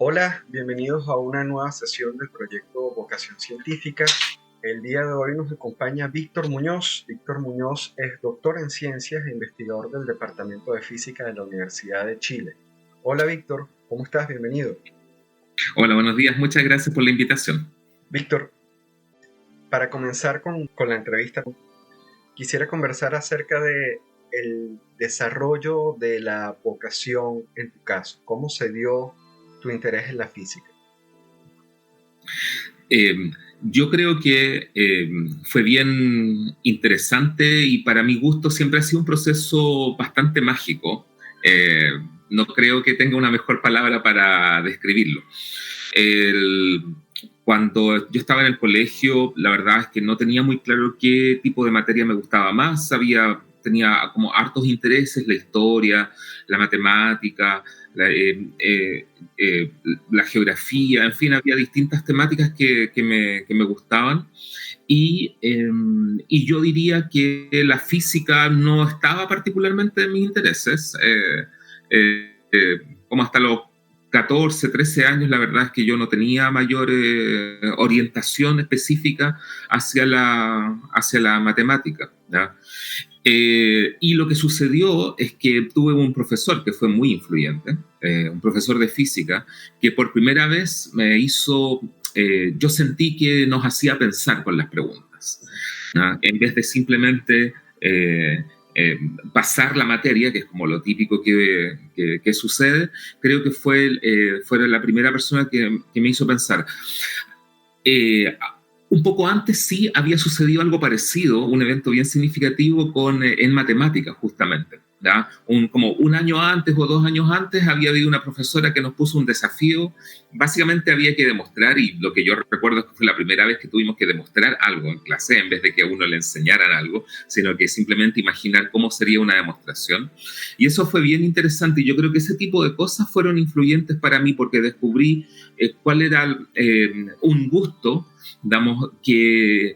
Hola, bienvenidos a una nueva sesión del proyecto Vocación Científica. El día de hoy nos acompaña Víctor Muñoz. Víctor Muñoz es doctor en ciencias e investigador del Departamento de Física de la Universidad de Chile. Hola Víctor, ¿cómo estás? Bienvenido. Hola, buenos días. Muchas gracias por la invitación. Víctor, para comenzar con la entrevista, quisiera conversar acerca de el desarrollo de la vocación en tu caso. ¿Cómo se dio tu interés en la física? Eh, yo creo que fue bien interesante y para mi gusto siempre ha sido un proceso bastante mágico. Eh, no creo que tenga una mejor palabra para describirlo. El, Cuando yo estaba en el colegio, la verdad es que no tenía muy claro qué tipo de materia me gustaba más. Tenía como hartos intereses, la historia, la matemática, la, eh, la geografía, en fin, había distintas temáticas que me gustaban. Y yo diría que la física no estaba particularmente en mis intereses. Como hasta los 14, 13 años, la verdad es que yo no tenía mayor orientación específica hacia la matemática, ¿ya? Y lo que sucedió es que tuve un profesor que fue muy influyente, un profesor de física, que por primera vez yo sentí que nos hacía pensar con las preguntas, ¿no? En vez de simplemente eh, pasar la materia, que es como lo típico que sucede, creo que fue la primera persona que me hizo pensar. Eh, un poco antes sí había sucedido algo parecido, un evento bien significativo en matemáticas justamente, ¿ya? Como un año antes o 2 años antes había habido una profesora que nos puso un desafío. Básicamente había que demostrar, y lo que yo recuerdo es que fue la primera vez que tuvimos que demostrar algo en clase, en vez de que a uno le enseñaran algo, sino que simplemente imaginar cómo sería una demostración. Y eso fue bien interesante, y yo creo que ese tipo de cosas fueron influyentes para mí porque descubrí cuál era un gusto, digamos, que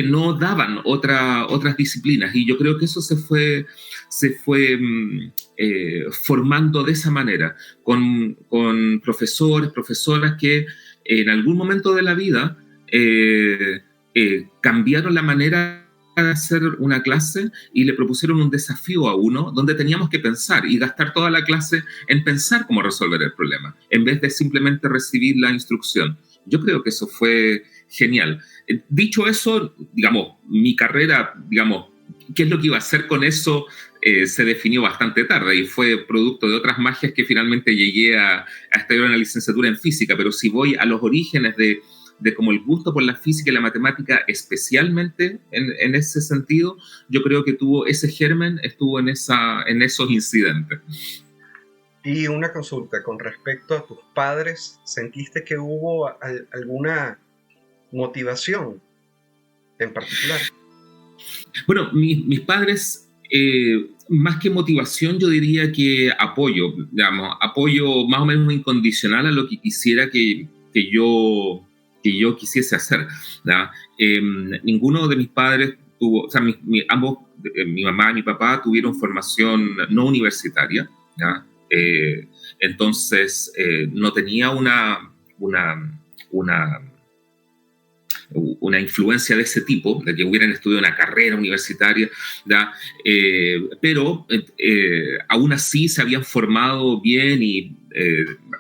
no daban otras disciplinas. Y yo creo que eso se fue formando de esa manera, con profesores, profesoras que en algún momento de la vida cambiaron la manera de hacer una clase y le propusieron un desafío a uno donde teníamos que pensar y gastar toda la clase en pensar cómo resolver el problema, en vez de simplemente recibir la instrucción. Yo creo que eso fue genial. Dicho eso, digamos, mi carrera, digamos, qué es lo que iba a hacer con eso, se definió bastante tarde y fue producto de otras magias que finalmente llegué a estudiar una licenciatura en física. Pero si voy a los orígenes de como el gusto por la física y la matemática, especialmente en ese sentido, yo creo que ese germen estuvo en esos incidentes. Y una consulta con respecto a tus padres, ¿sentiste que hubo alguna motivación en particular? Bueno, mis padres, más que motivación, yo diría que apoyo, digamos, apoyo más o menos incondicional a lo que quisiera que yo quisiese hacer, ¿ya? Ninguno de mis padres tuvo, o sea, ambos, mi mamá y mi papá tuvieron formación no universitaria, ¿ya? Entonces, no tenía una una influencia de ese tipo, de que hubieran estudiado una carrera universitaria, ¿ya? Pero aún así se habían formado bien y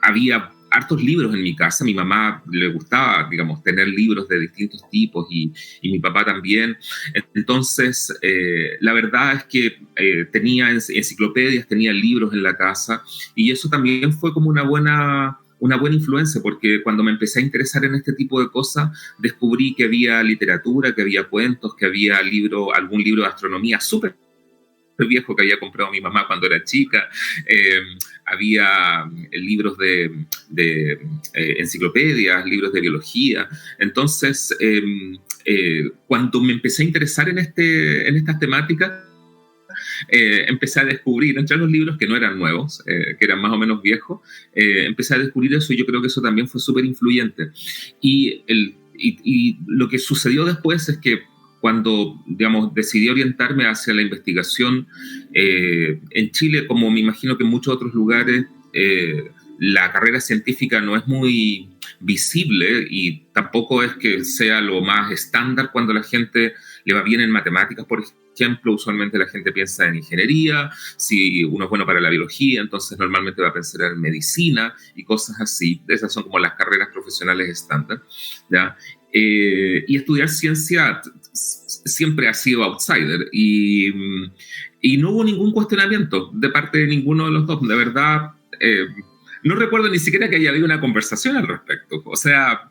había hartos libros en mi casa. A mi mamá le gustaba, digamos, tener libros de distintos tipos y mi papá también. Entonces, la verdad es que tenía enciclopedias, tenía libros en la casa y eso también fue como una buena influencia, porque cuando me empecé a interesar en este tipo de cosas, descubrí que había literatura, que había cuentos, que había algún libro de astronomía súper viejo que había comprado mi mamá cuando era chica, eh, había libros de enciclopedias, libros de biología. Entonces, cuando me empecé a interesar en estas temáticas, empecé a descubrir entre los libros que no eran nuevos, que eran más o menos viejos, empecé a descubrir eso y yo creo que eso también fue súper influyente. Y lo que sucedió después es que cuando, digamos, decidí orientarme hacia la investigación en Chile, como me imagino que en muchos otros lugares, la carrera científica no es muy visible y tampoco es que sea lo más estándar cuando la gente le va bien en matemáticas, por ejemplo. Usualmente la gente piensa en ingeniería, si uno es bueno para la biología, entonces normalmente va a pensar en medicina y cosas así. Esas son como las carreras profesionales estándar, ¿ya? Y estudiar ciencia siempre ha sido outsider y no hubo ningún cuestionamiento de parte de ninguno de los dos. De verdad, no recuerdo ni siquiera que haya habido una conversación al respecto. O sea,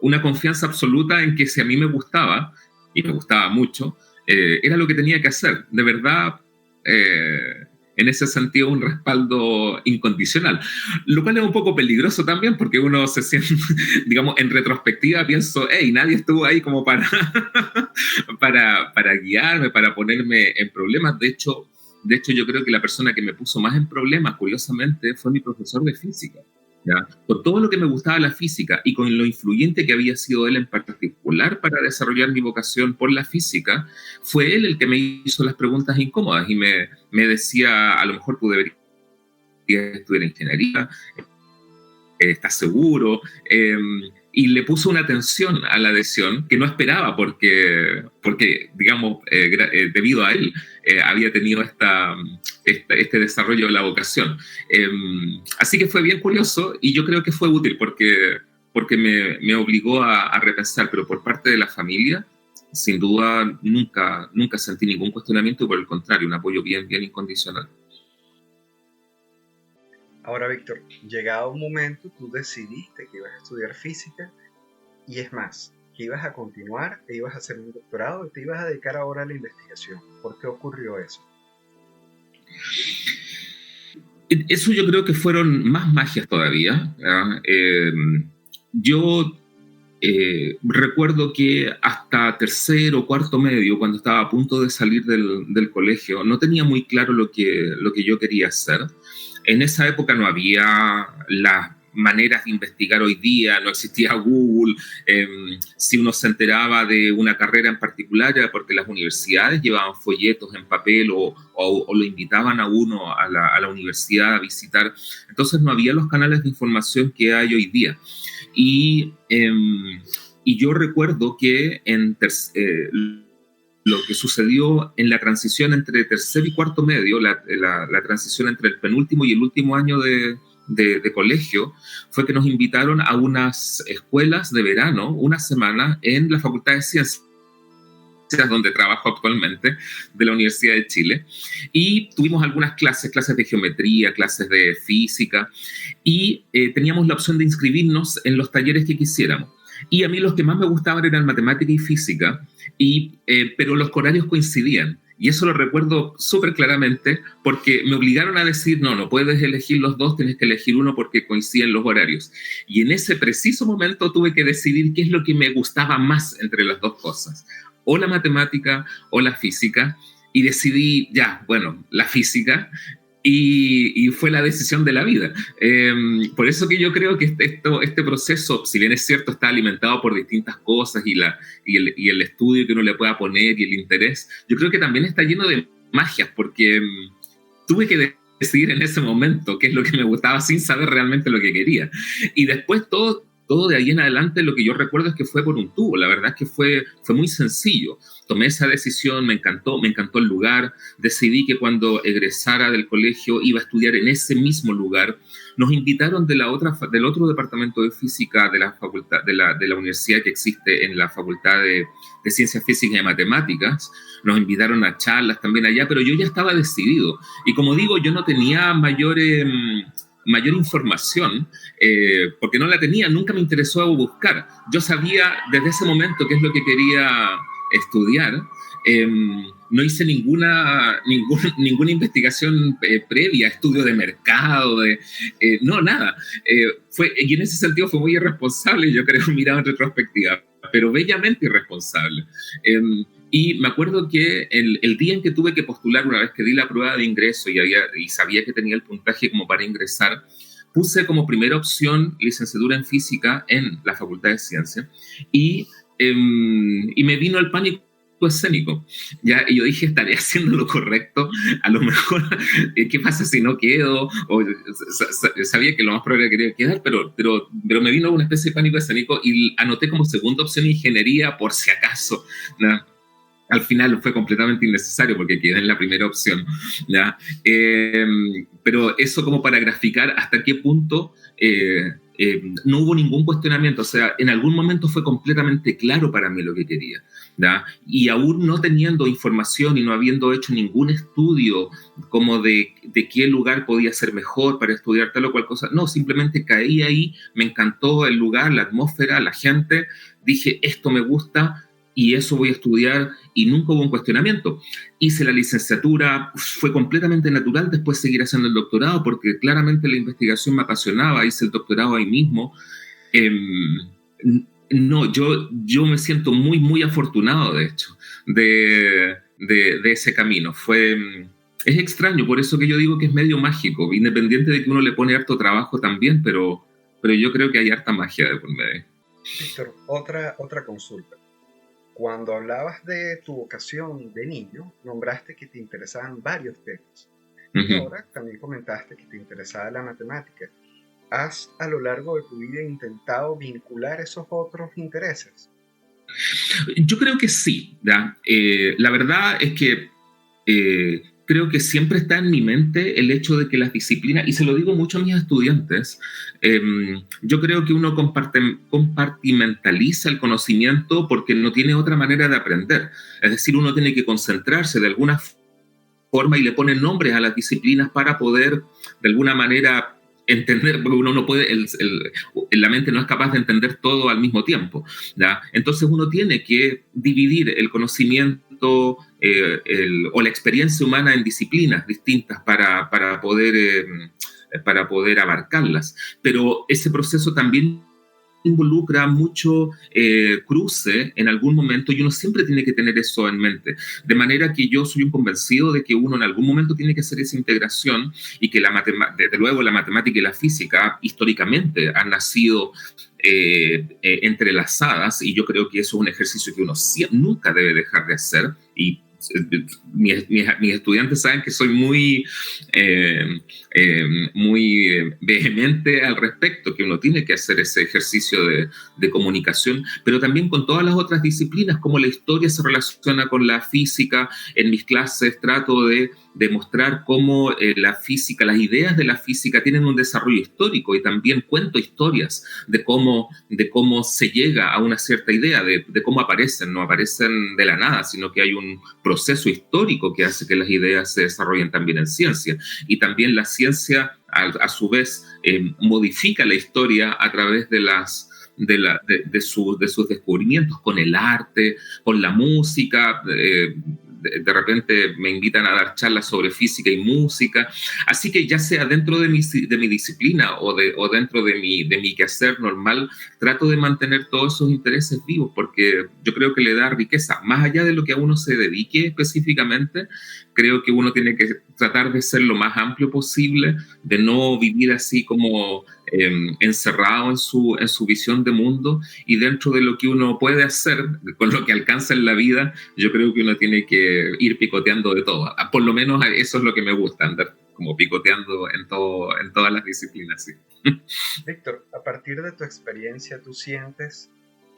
una confianza absoluta en que si a mí me gustaba, y me gustaba mucho, era lo que tenía que hacer. De verdad, en ese sentido, un respaldo incondicional. Lo cual es un poco peligroso también, porque uno se siente, digamos, en retrospectiva pienso, hey, nadie estuvo ahí como para guiarme, para ponerme en problemas. De hecho, yo creo que la persona que me puso más en problemas, curiosamente, fue mi profesor de física. ¿Ya? Con todo lo que me gustaba la física y con lo influyente que había sido él en particular para desarrollar mi vocación por la física, fue él el que me hizo las preguntas incómodas y me decía, a lo mejor tú deberías estudiar ingeniería, ¿estás seguro? Y le puso una atención a la decisión que no esperaba porque digamos, debido a él, había tenido este desarrollo de la vocación. Así que fue bien curioso y yo creo que fue útil porque me obligó a repensar, pero por parte de la familia, sin duda, nunca sentí ningún cuestionamiento y por el contrario, un apoyo bien incondicional. Ahora, Víctor, llegado un momento, tú decidiste que ibas a estudiar física y es más, que ibas a continuar, e ibas a hacer un doctorado y te ibas a dedicar ahora a la investigación. ¿Por qué ocurrió eso? Eso yo creo que fueron más magias todavía. Yo recuerdo que hasta tercero o cuarto medio, cuando estaba a punto de salir del colegio, no tenía muy claro lo que yo quería hacer. En esa época no había las maneras de investigar hoy día, no existía Google. Si uno se enteraba de una carrera en particular era porque las universidades llevaban folletos en papel o lo invitaban a uno a la universidad a visitar. Entonces no había los canales de información que hay hoy día. Y yo recuerdo que lo que sucedió en la transición entre tercer y cuarto medio, la transición entre el penúltimo y el último año de colegio, fue que nos invitaron a unas escuelas de verano, una semana, en la Facultad de Ciencias, donde trabajo actualmente, de la Universidad de Chile. Y tuvimos algunas clases de geometría, clases de física, y teníamos la opción de inscribirnos en los talleres que quisiéramos. Y a mí los que más me gustaban eran matemática y física, pero los horarios coincidían. Y eso lo recuerdo súper claramente porque me obligaron a decir, no puedes elegir los dos, tienes que elegir uno porque coinciden los horarios. Y en ese preciso momento tuve que decidir qué es lo que me gustaba más entre las dos cosas, o la matemática o la física, y decidí, la física, y fue la decisión de la vida. Por eso que yo creo que este proceso, si bien es cierto, está alimentado por distintas cosas y el estudio que uno le pueda poner y el interés, yo creo que también está lleno de magias, porque tuve que decidir en ese momento qué es lo que me gustaba sin saber realmente lo que quería. Y después todo de ahí en adelante, lo que yo recuerdo es que fue por un tubo. La verdad es que fue muy sencillo. Tomé esa decisión, me encantó el lugar. Decidí que cuando egresara del colegio iba a estudiar en ese mismo lugar. Nos invitaron del otro departamento de física de la facultad, de la universidad que existe en la Facultad de Ciencias Físicas y Matemáticas. Nos invitaron a charlas también allá, pero yo ya estaba decidido. Y como digo, yo no tenía mayor información, porque no la tenía, nunca me interesó buscar. Yo sabía desde ese momento qué es lo que quería estudiar. No hice ninguna investigación previa, estudio de mercado, no, nada. Y en ese sentido fue muy irresponsable, yo creo, mirado en retrospectiva, pero bellamente irresponsable. Y me acuerdo que el día en que tuve que postular, una vez que di la prueba de ingreso y sabía que tenía el puntaje como para ingresar, puse como primera opción licenciatura en física en la Facultad de Ciencias y me vino el pánico pánico escénico, ¿ya? Y yo dije, estaré haciendo lo correcto, a lo mejor, ¿qué pasa si no quedo? O, sabía que lo más probable era que quería quedar, pero me vino una especie de pánico escénico y anoté como segunda opción ingeniería por si acaso, ¿no? Al final fue completamente innecesario porque quedé en la primera opción, ¿ya? Pero eso como para graficar hasta qué punto no hubo ningún cuestionamiento, o sea, en algún momento fue completamente claro para mí lo que quería, ¿ya? Y aún no teniendo información y no habiendo hecho ningún estudio como de qué lugar podía ser mejor para estudiar tal o cual cosa, no, simplemente caí ahí, me encantó el lugar, la atmósfera, la gente, dije, esto me gusta y eso voy a estudiar y nunca hubo un cuestionamiento. Hice la licenciatura, fue completamente natural después seguir haciendo el doctorado porque claramente la investigación me apasionaba, hice el doctorado ahí mismo. Eh, no, yo me siento muy, muy afortunado, de hecho, de ese camino. Es extraño, por eso que yo digo que es medio mágico, independiente de que uno le pone harto trabajo también, pero yo creo que hay harta magia de por medio. Víctor, otra consulta. Cuando hablabas de tu vocación de niño, nombraste que te interesaban varios temas. Y ahora también comentaste que te interesaba la matemática. ¿Has a lo largo de tu vida intentado vincular esos otros intereses? Yo creo que sí, ¿ya? La verdad es que creo que siempre está en mi mente el hecho de que las disciplinas, y se lo digo mucho a mis estudiantes, yo creo que uno compartimentaliza el conocimiento porque no tiene otra manera de aprender. Es decir, uno tiene que concentrarse de alguna forma y le pone nombres a las disciplinas para poder, de alguna manera, entender, porque uno no puede, la mente no es capaz de entender todo al mismo tiempo, ¿ya? Entonces uno tiene que dividir el conocimiento o la experiencia humana en disciplinas distintas para poder abarcarlas. Pero ese proceso también involucra mucho cruce en algún momento y uno siempre tiene que tener eso en mente. De manera que yo soy un convencido de que uno en algún momento tiene que hacer esa integración y que desde luego la matemática y la física históricamente han nacido entrelazadas y yo creo que eso es un ejercicio que uno nunca debe dejar de hacer y mis estudiantes saben que soy muy vehemente al respecto, que uno tiene que hacer ese ejercicio de comunicación, pero también con todas las otras disciplinas, como la historia se relaciona con la física. En mis clases trato de demostrar cómo la física, las ideas de la física tienen un desarrollo histórico y también cuento historias de cómo se llega a una cierta idea, de cómo aparecen, no aparecen de la nada, sino que hay un proceso histórico que hace que las ideas se desarrollen también en ciencia. Y también la ciencia, a su vez, modifica la historia a través de sus descubrimientos con el arte, con la música. De repente me invitan a dar charlas sobre física y música, así que ya sea dentro de mi disciplina o dentro de mi quehacer normal, trato de mantener todos esos intereses vivos, porque yo creo que le da riqueza, más allá de lo que a uno se dedique específicamente. Creo que uno tiene que tratar de ser lo más amplio posible, de no vivir así como encerrado en su visión de mundo, y dentro de lo que uno puede hacer, con lo que alcanza en la vida, yo creo que uno tiene que ir picoteando de todo. Por lo menos eso es lo que me gusta, andar como picoteando en todas las disciplinas. Sí. Víctor, a partir de tu experiencia, ¿tú sientes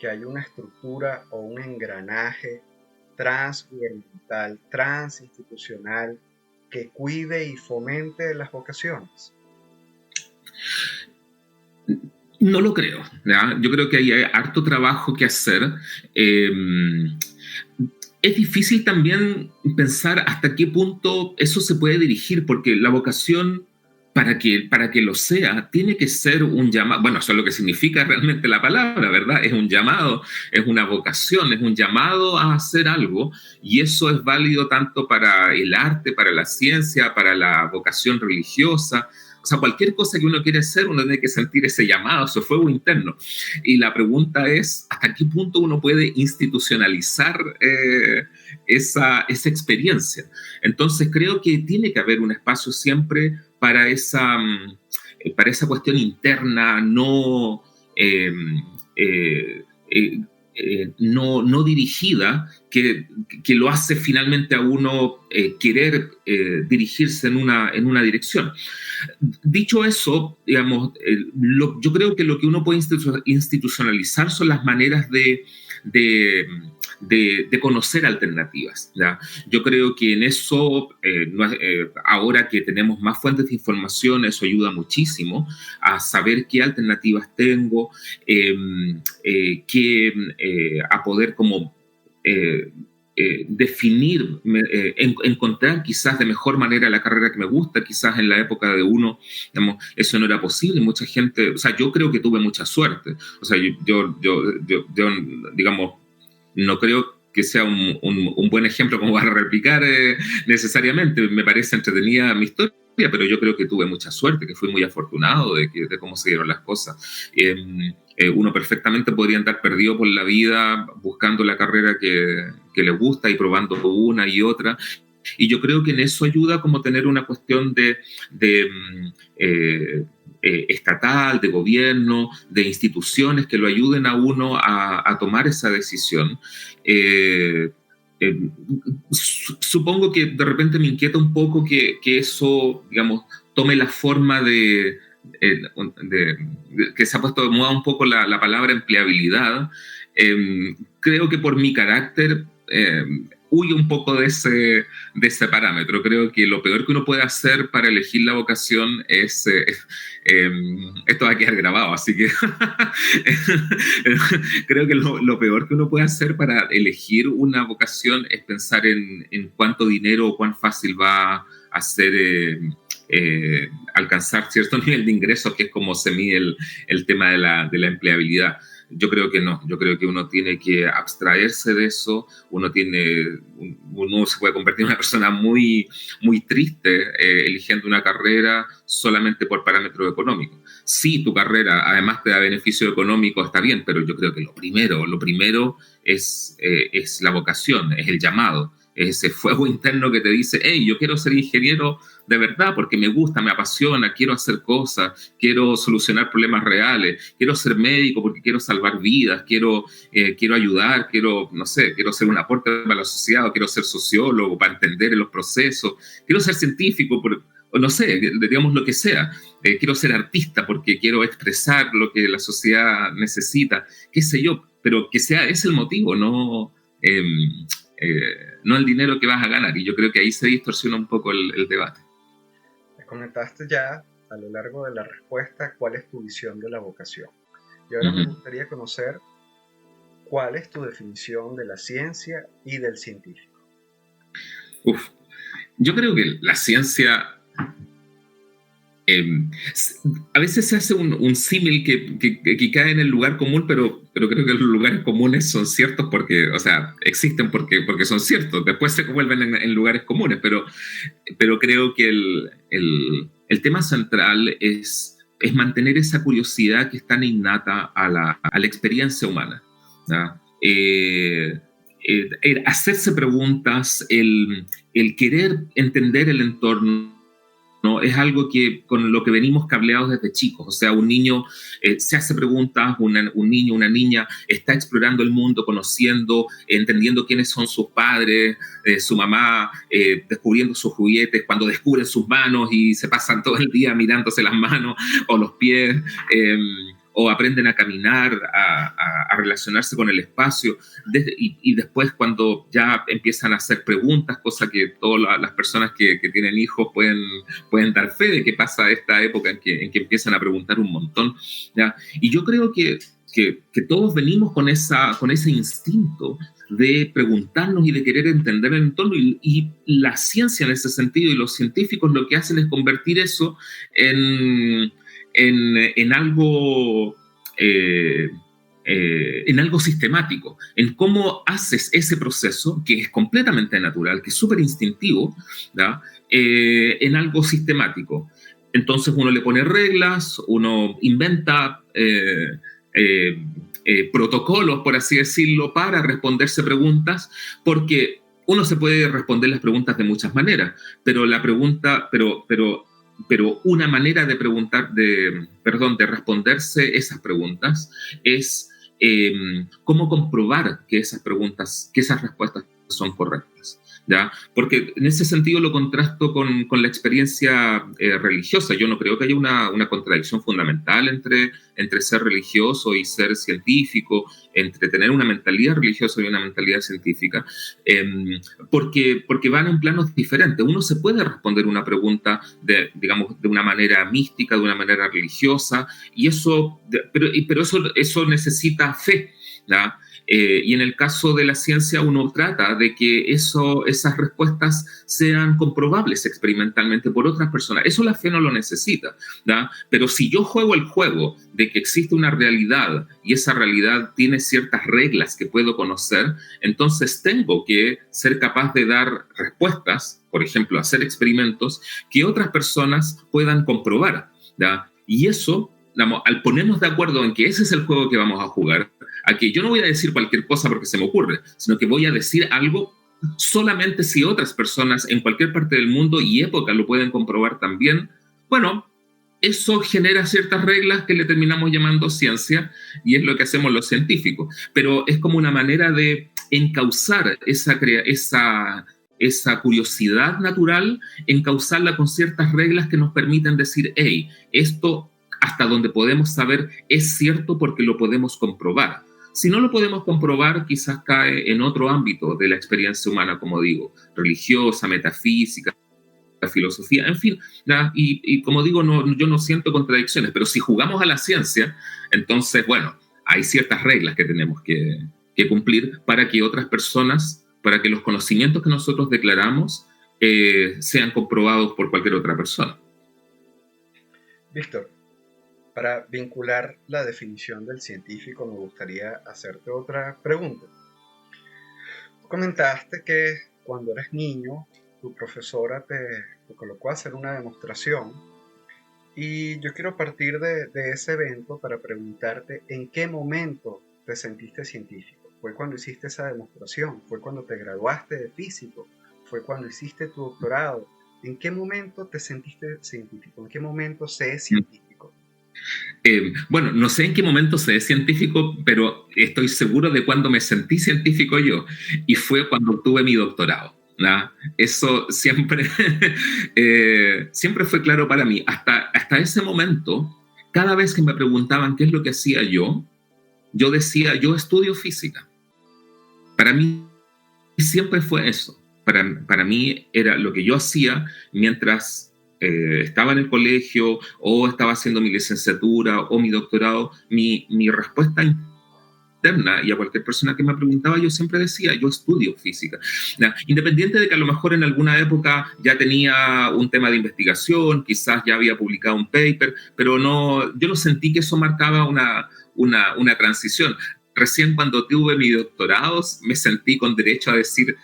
que hay una estructura o un engranaje transgubernamental, transinstitucional, que cuide y fomente las vocaciones? No lo creo, ¿ya? Yo creo que hay harto trabajo que hacer. Es difícil también pensar hasta qué punto eso se puede dirigir, porque la vocación, para que lo sea, tiene que ser un llamado. Bueno, eso es lo que significa realmente la palabra, ¿verdad? Es un llamado, es una vocación, es un llamado a hacer algo, y eso es válido tanto para el arte, para la ciencia, para la vocación religiosa. O sea, cualquier cosa que uno quiere hacer, uno tiene que sentir ese llamado, ese fuego interno. Y la pregunta es, ¿hasta qué punto uno puede institucionalizar esa experiencia? Entonces, creo que tiene que haber un espacio siempre para esa cuestión interna, no... eh, eh, no dirigida que lo hace finalmente a uno querer dirigirse en una dirección. Dicho eso, digamos, yo creo que lo que uno puede institucionalizar son las maneras de conocer alternativas, ¿ya? Yo creo que en eso, ahora que tenemos más fuentes de información, eso ayuda muchísimo a saber qué alternativas tengo, a poder como definir, encontrar quizás de mejor manera la carrera que me gusta. Quizás en la época de uno, digamos, eso no era posible. Mucha gente, o sea, yo creo que tuve mucha suerte. O sea, yo digamos, no creo que sea un buen ejemplo como para replicar necesariamente. Me parece entretenida mi historia, pero yo creo que tuve mucha suerte, que fui muy afortunado de cómo se dieron las cosas. Uno perfectamente podría andar perdido por la vida buscando la carrera que le gusta y probando una y otra. Y yo creo que en eso ayuda como tener una cuestión de estatal, de gobierno, de instituciones que lo ayuden a uno a tomar esa decisión. Supongo que de repente me inquieta un poco que eso, digamos, tome la forma que se ha puesto de moda un poco la palabra empleabilidad. Creo que por mi carácter huye un poco de ese parámetro. Creo que lo peor que uno puede hacer para elegir la vocación es... esto va a quedar grabado, así que creo que lo peor que uno puede hacer para elegir una vocación es pensar en cuánto dinero o cuán fácil va a ser alcanzar cierto nivel de ingresos, que es como se mide el tema de la empleabilidad. Yo creo que no, yo creo que uno tiene que abstraerse de eso. Uno se puede convertir en una persona muy, muy triste eligiendo una carrera solamente por parámetros económicos. Sí, tu carrera además te da beneficio económico, está bien, pero yo creo que lo primero es la vocación, es el llamado, es ese fuego interno que te dice: hey, yo quiero ser ingeniero de verdad porque me gusta, me apasiona, quiero hacer cosas, quiero solucionar problemas reales, quiero ser médico porque quiero salvar vidas, quiero ayudar, no sé, quiero ser un aporte para la sociedad, o quiero ser sociólogo para entender los procesos, quiero ser científico, o no sé, digamos lo que sea, quiero ser artista porque quiero expresar lo que la sociedad necesita, qué sé yo, pero que sea ese el motivo, no el dinero que vas a ganar. Y yo creo que ahí se distorsiona un poco el debate. Comentaste ya a lo largo de la respuesta cuál es tu visión de la vocación. Y ahora me gustaría conocer cuál es tu definición de la ciencia y del científico. Yo creo que la ciencia... a veces se hace un símil que cae en el lugar común, pero creo que los lugares comunes son ciertos porque, o sea, existen porque son ciertos. Después se vuelven en lugares comunes, pero creo que el tema central es mantener esa curiosidad que es tan innata a la experiencia humana, ¿no? Hacerse preguntas, el querer entender el entorno, ¿no? Es algo que con lo que venimos cableados desde chicos. O sea, un niño se hace preguntas, un niño, una niña está explorando el mundo, conociendo, entendiendo quiénes son sus padres, su mamá, descubriendo sus juguetes, cuando descubren sus manos y se pasan todo el día mirándose las manos o los pies, o aprenden a caminar, a relacionarse con el espacio, y después cuando ya empiezan a hacer preguntas, cosa que todas las personas que tienen hijos pueden dar fe de que pasa esta época en que empiezan a preguntar un montón, ¿ya? Y yo creo que todos venimos con ese instinto de preguntarnos y de querer entender el entorno, y la ciencia en ese sentido y los científicos lo que hacen es convertir eso en algo sistemático, en cómo haces ese proceso que es completamente natural, que es súper instintivo, ¿ya? En algo sistemático. Entonces uno le pone reglas, uno inventa protocolos, por así decirlo, para responderse preguntas, porque uno se puede responder las preguntas de muchas maneras, pero una manera de responderse esas preguntas es cómo comprobar que esas preguntas, que esas respuestas son correctas. ¿Ya? Porque en ese sentido lo contrasto con la experiencia religiosa. Yo no creo que haya una contradicción fundamental entre ser religioso y ser científico, entre tener una mentalidad religiosa y una mentalidad científica, porque van en planos diferentes. Uno se puede responder una pregunta digamos, de una manera mística, de una manera religiosa, y pero eso necesita fe, ¿ya? Y en el caso de la ciencia uno trata de que esas respuestas sean comprobables experimentalmente por otras personas. Eso la fe no lo necesita, ¿da? Pero si yo juego el juego de que existe una realidad y esa realidad tiene ciertas reglas que puedo conocer, entonces tengo que ser capaz de dar respuestas, por ejemplo, hacer experimentos que otras personas puedan comprobar, ¿da? Y eso, al ponernos de acuerdo en que ese es el juego que vamos a jugar, a que yo no voy a decir cualquier cosa porque se me ocurre, sino que voy a decir algo solamente si otras personas en cualquier parte del mundo y época lo pueden comprobar también. Bueno, eso genera ciertas reglas que le terminamos llamando ciencia y es lo que hacemos los científicos. Pero es como una manera de encauzar esa curiosidad natural, encauzarla con ciertas reglas que nos permiten decir, hey, esto hasta donde podemos saber es cierto porque lo podemos comprobar. Si no lo podemos comprobar, quizás cae en otro ámbito de la experiencia humana, como digo, religiosa, metafísica, filosofía, en fin. Y como digo, yo no siento contradicciones, pero si jugamos a la ciencia, entonces, bueno, hay ciertas reglas que tenemos que cumplir para que otras personas, para que los conocimientos que nosotros declaramos sean comprobados por cualquier otra persona. Víctor, para vincular la definición del científico, me gustaría hacerte otra pregunta. Comentaste que cuando eras niño, tu profesora te colocó a hacer una demostración y yo quiero partir de ese evento para preguntarte en qué momento te sentiste científico. ¿Fue cuando hiciste esa demostración? ¿Fue cuando te graduaste de físico? ¿Fue cuando hiciste tu doctorado? ¿En qué momento te sentiste científico? ¿En qué momento se es científico? Bueno, no sé en qué momento sé científico, pero estoy seguro de cuándo me sentí científico yo, y fue cuando obtuve mi doctorado, ¿no? Eso siempre, siempre fue claro para mí. Hasta ese momento, cada vez que me preguntaban qué es lo que hacía yo decía, yo estudio física. Para mí siempre fue eso. Para mí era lo que yo hacía mientras estaba en el colegio o estaba haciendo mi licenciatura o mi doctorado. Mi respuesta interna, y a cualquier persona que me preguntaba, yo siempre decía, yo estudio física. Independiente de que a lo mejor en alguna época ya tenía un tema de investigación, quizás ya había publicado un paper, pero yo no sentí que eso marcaba una transición. Recién cuando tuve mi doctorado me sentí con derecho a decir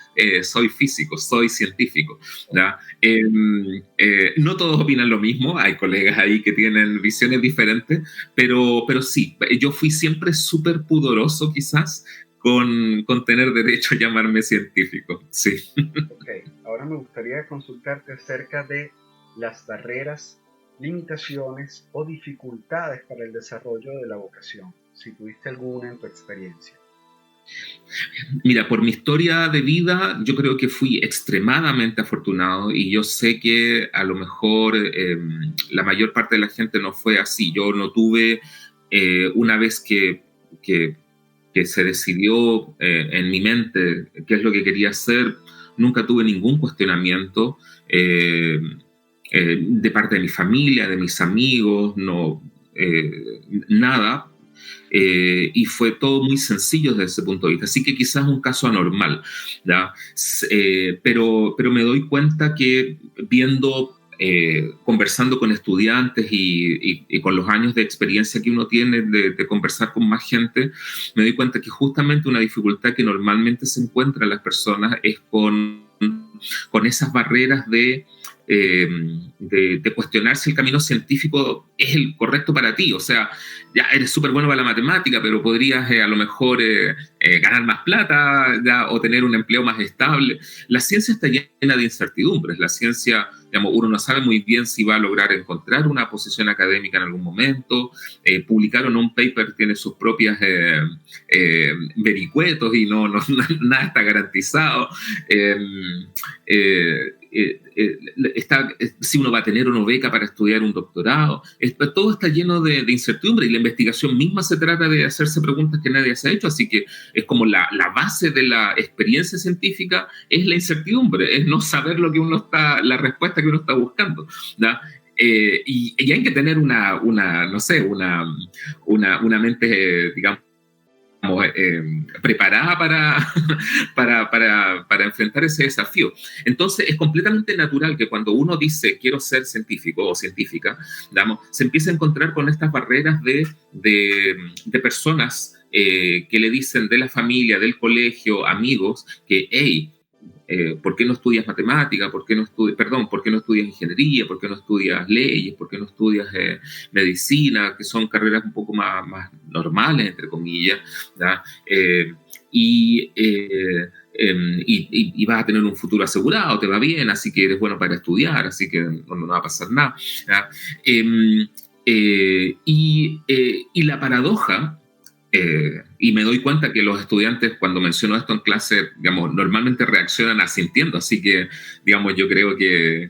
soy físico, soy científico. No todos opinan lo mismo, hay colegas ahí que tienen visiones diferentes, pero sí, yo fui siempre súper pudoroso quizás con tener derecho a llamarme científico. Sí. Ok, ahora me gustaría consultarte acerca de las barreras, limitaciones o dificultades para el desarrollo de la vocación, si tuviste alguna en tu experiencia. Mira, por mi historia de vida, yo creo que fui extremadamente afortunado y yo sé que a lo mejor la mayor parte de la gente no fue así. Yo no tuve, una vez que se decidió en mi mente qué es lo que quería hacer, nunca tuve ningún cuestionamiento de parte de mi familia, de mis amigos, nada. Y fue todo muy sencillo desde ese punto de vista. Así que quizás un caso anormal, ¿ya? Pero me doy cuenta que conversando con estudiantes y con los años de experiencia que uno tiene de conversar con más gente, me doy cuenta que justamente una dificultad que normalmente se encuentra en las personas es con esas barreras de de cuestionar si el camino científico es el correcto para ti. O sea, ya eres súper bueno para la matemática, pero podrías a lo mejor ganar más plata ya, o tener un empleo más estable. La ciencia está llena de incertidumbres. La ciencia, digamos, uno no sabe muy bien si va a lograr encontrar una posición académica en algún momento. Publicar o no un paper tiene sus propias vericuetos y nada está garantizado. Eh, eh, si uno va a tener o no beca para estudiar un doctorado. Todo está lleno de incertidumbre y la investigación misma se trata de hacerse preguntas que nadie se ha hecho, así que es como la base de la experiencia científica es la incertidumbre, es no saber lo que uno está, la respuesta que uno está buscando, ¿no? Y hay que tener no sé, una mente, digamos, preparada para enfrentar ese desafío. Entonces, es completamente natural que cuando uno dice quiero ser científico o científica, digamos, se empieza a encontrar con estas barreras de personas que le dicen de la familia, del colegio, amigos, que, hey, ¿por qué no estudias matemática? ¿Por qué no estudias ingeniería? ¿Por qué no estudias leyes? ¿Por qué no estudias medicina? Que son carreras un poco más normales, entre comillas, ¿ya? Y vas a tener un futuro asegurado, te va bien, así que eres bueno para estudiar, así que no va a pasar nada, ¿ya? Y la paradoja, y me doy cuenta que los estudiantes, cuando menciono esto en clase, digamos, normalmente reaccionan asintiendo, así que, digamos, yo creo que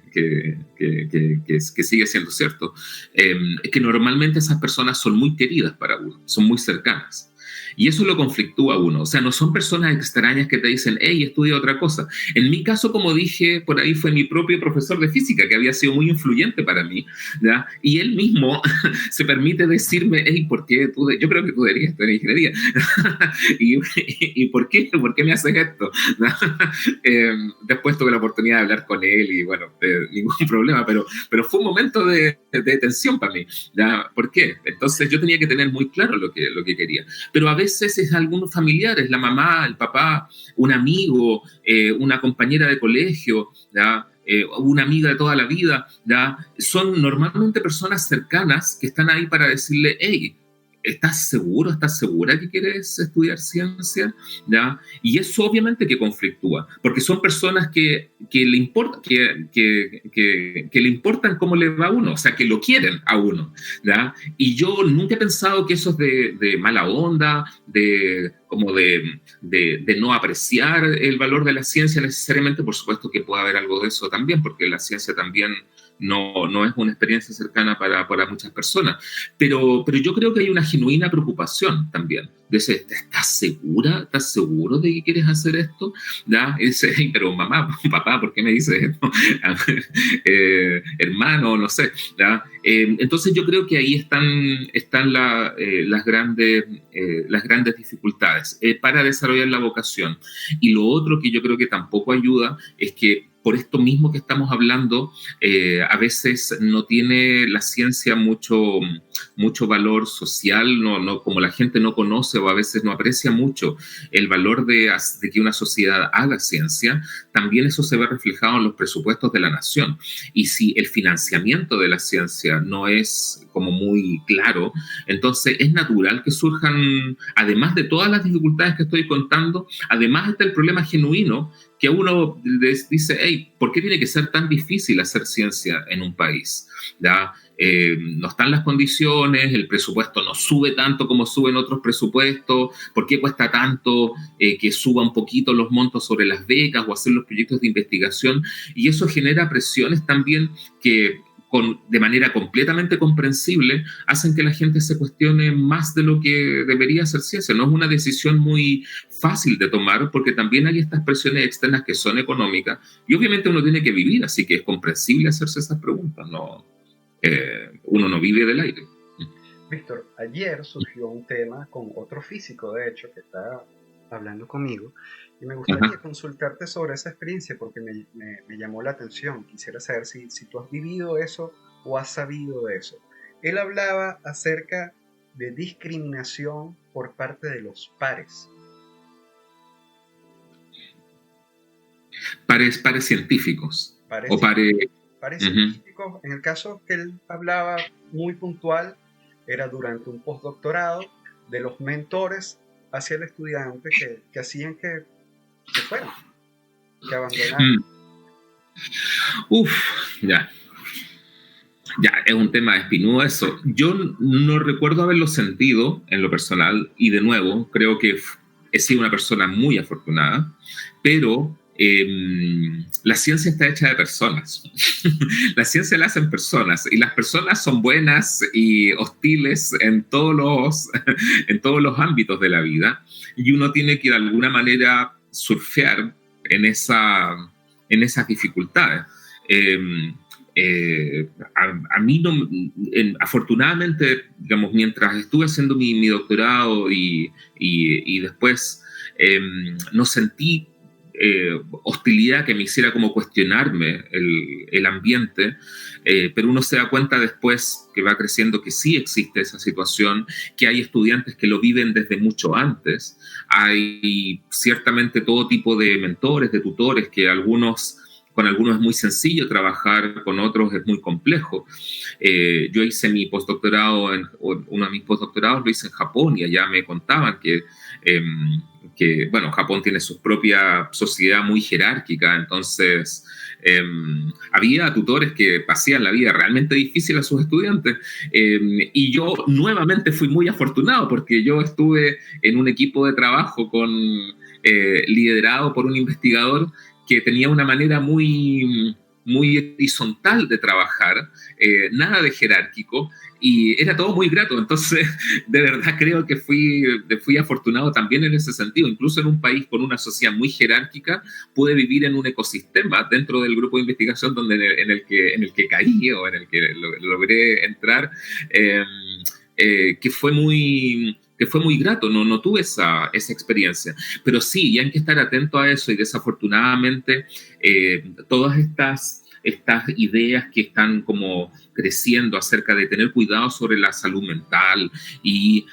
sigue siendo cierto. Es que normalmente esas personas son muy queridas para uno, son muy cercanas. Y eso lo conflictúa a uno. O sea, no son personas extrañas que te dicen, hey, estudia otra cosa. En mi caso, como dije, por ahí fue mi propio profesor de física, que había sido muy influyente para mí, ¿ya? Y él mismo se permite decirme, hey, ¿por qué yo creo que tú deberías estudiar ingeniería? ¿Y por qué me haces esto? Después tuve la oportunidad de hablar con él y bueno, ningún problema, pero fue un momento de tensión para mí, ¿ya? ¿Por qué? Entonces yo tenía que tener muy claro lo que quería. Pero a veces es algunos familiares, la mamá, el papá, un amigo, una compañera de colegio, ¿ya? Una amiga de toda la vida, ¿ya? Son normalmente personas cercanas que están ahí para decirle, hey, ¿estás seguro, estás segura que quieres estudiar ciencia? ¿Ya? Y eso obviamente que conflictúa, porque son personas que le importan cómo le va a uno, o sea, que lo quieren a uno, ¿ya? Y yo nunca he pensado que eso es de mala onda, de no apreciar el valor de la ciencia necesariamente. Por supuesto que puede haber algo de eso también, porque la ciencia también no es una experiencia cercana para muchas personas. Pero yo creo que hay una genuina preocupación también. De ese, ¿estás segura? ¿Estás seguro de que quieres hacer esto? ¿Ya? Y dice, hey, pero mamá, papá, ¿por qué me dices esto? Hermano, no sé. ¿Ya? Entonces yo creo que ahí están las grandes dificultades para desarrollar la vocación. Y lo otro que yo creo que tampoco ayuda es que por esto mismo que estamos hablando, a veces no tiene la ciencia mucho valor social, como la gente no conoce o a veces no aprecia mucho el valor de que una sociedad haga ciencia, también eso se ve reflejado en los presupuestos de la nación. Y si el financiamiento de la ciencia no es como muy claro, entonces es natural que surjan, además de todas las dificultades que estoy contando, además está el problema genuino que uno les dice, hey, ¿por qué tiene que ser tan difícil hacer ciencia en un país? ¿Ya? No están las condiciones, el presupuesto no sube tanto como suben otros presupuestos, ¿por qué cuesta tanto que suba un poquito los montos sobre las becas o hacer los proyectos de investigación? Y eso genera presiones también que de manera completamente comprensible, hacen que la gente se cuestione más de lo que debería hacer ciencia. No es una decisión muy fácil de tomar porque también hay estas presiones externas que son económicas y obviamente uno tiene que vivir, así que es comprensible hacerse esas preguntas. Uno no vive del aire. Víctor, ayer surgió un tema con otro físico, de hecho, que está hablando conmigo, y me gustaría Ajá. consultarte sobre esa experiencia porque me llamó la atención. Quisiera saber si tú has vivido eso o has sabido de eso. Él hablaba acerca de discriminación por parte de los pares. Pares científicos Pares, o pares... parecen Ujú. típicos. En el caso que él hablaba muy puntual, era durante un postdoctorado de los mentores hacia el estudiante que hacían que fueran, que abandonaran. Mm. Uf, ya. Ya, es un tema espinudo eso. Yo no recuerdo haberlo sentido en lo personal y de nuevo, creo que he sido una persona muy afortunada, pero la ciencia está hecha de personas. La ciencia la hacen personas y las personas son buenas y hostiles en todos los ámbitos de la vida y uno tiene que de alguna manera surfear en, en esas dificultades. Eh, a mí no, afortunadamente, digamos, mientras estuve haciendo mi doctorado y después no sentí hostilidad que me hiciera como cuestionarme el ambiente, pero uno se da cuenta después que va creciendo que sí existe esa situación, que hay estudiantes que lo viven desde mucho antes, hay ciertamente todo tipo de mentores, de tutores, que con algunos es muy sencillo trabajar, con otros es muy complejo. Yo hice mi postdoctorado, uno de mis postdoctorados lo hice en Japón y allá me contaban bueno, Japón tiene su propia sociedad muy jerárquica, entonces había tutores que hacían la vida realmente difícil a sus estudiantes y yo nuevamente fui muy afortunado porque yo estuve en un equipo de trabajo liderado por un investigador que tenía una manera muy horizontal de trabajar, nada de jerárquico, y era todo muy grato. Entonces, de verdad creo que fui afortunado también en ese sentido. Incluso en un país con una sociedad muy jerárquica, pude vivir en un ecosistema dentro del grupo de investigación en el que caí o en el que logré entrar, que fue muy grato, no tuve esa experiencia. Pero sí, y hay que estar atento a eso y desafortunadamente todas estas ideas que están como creciendo acerca de tener cuidado sobre la salud mental y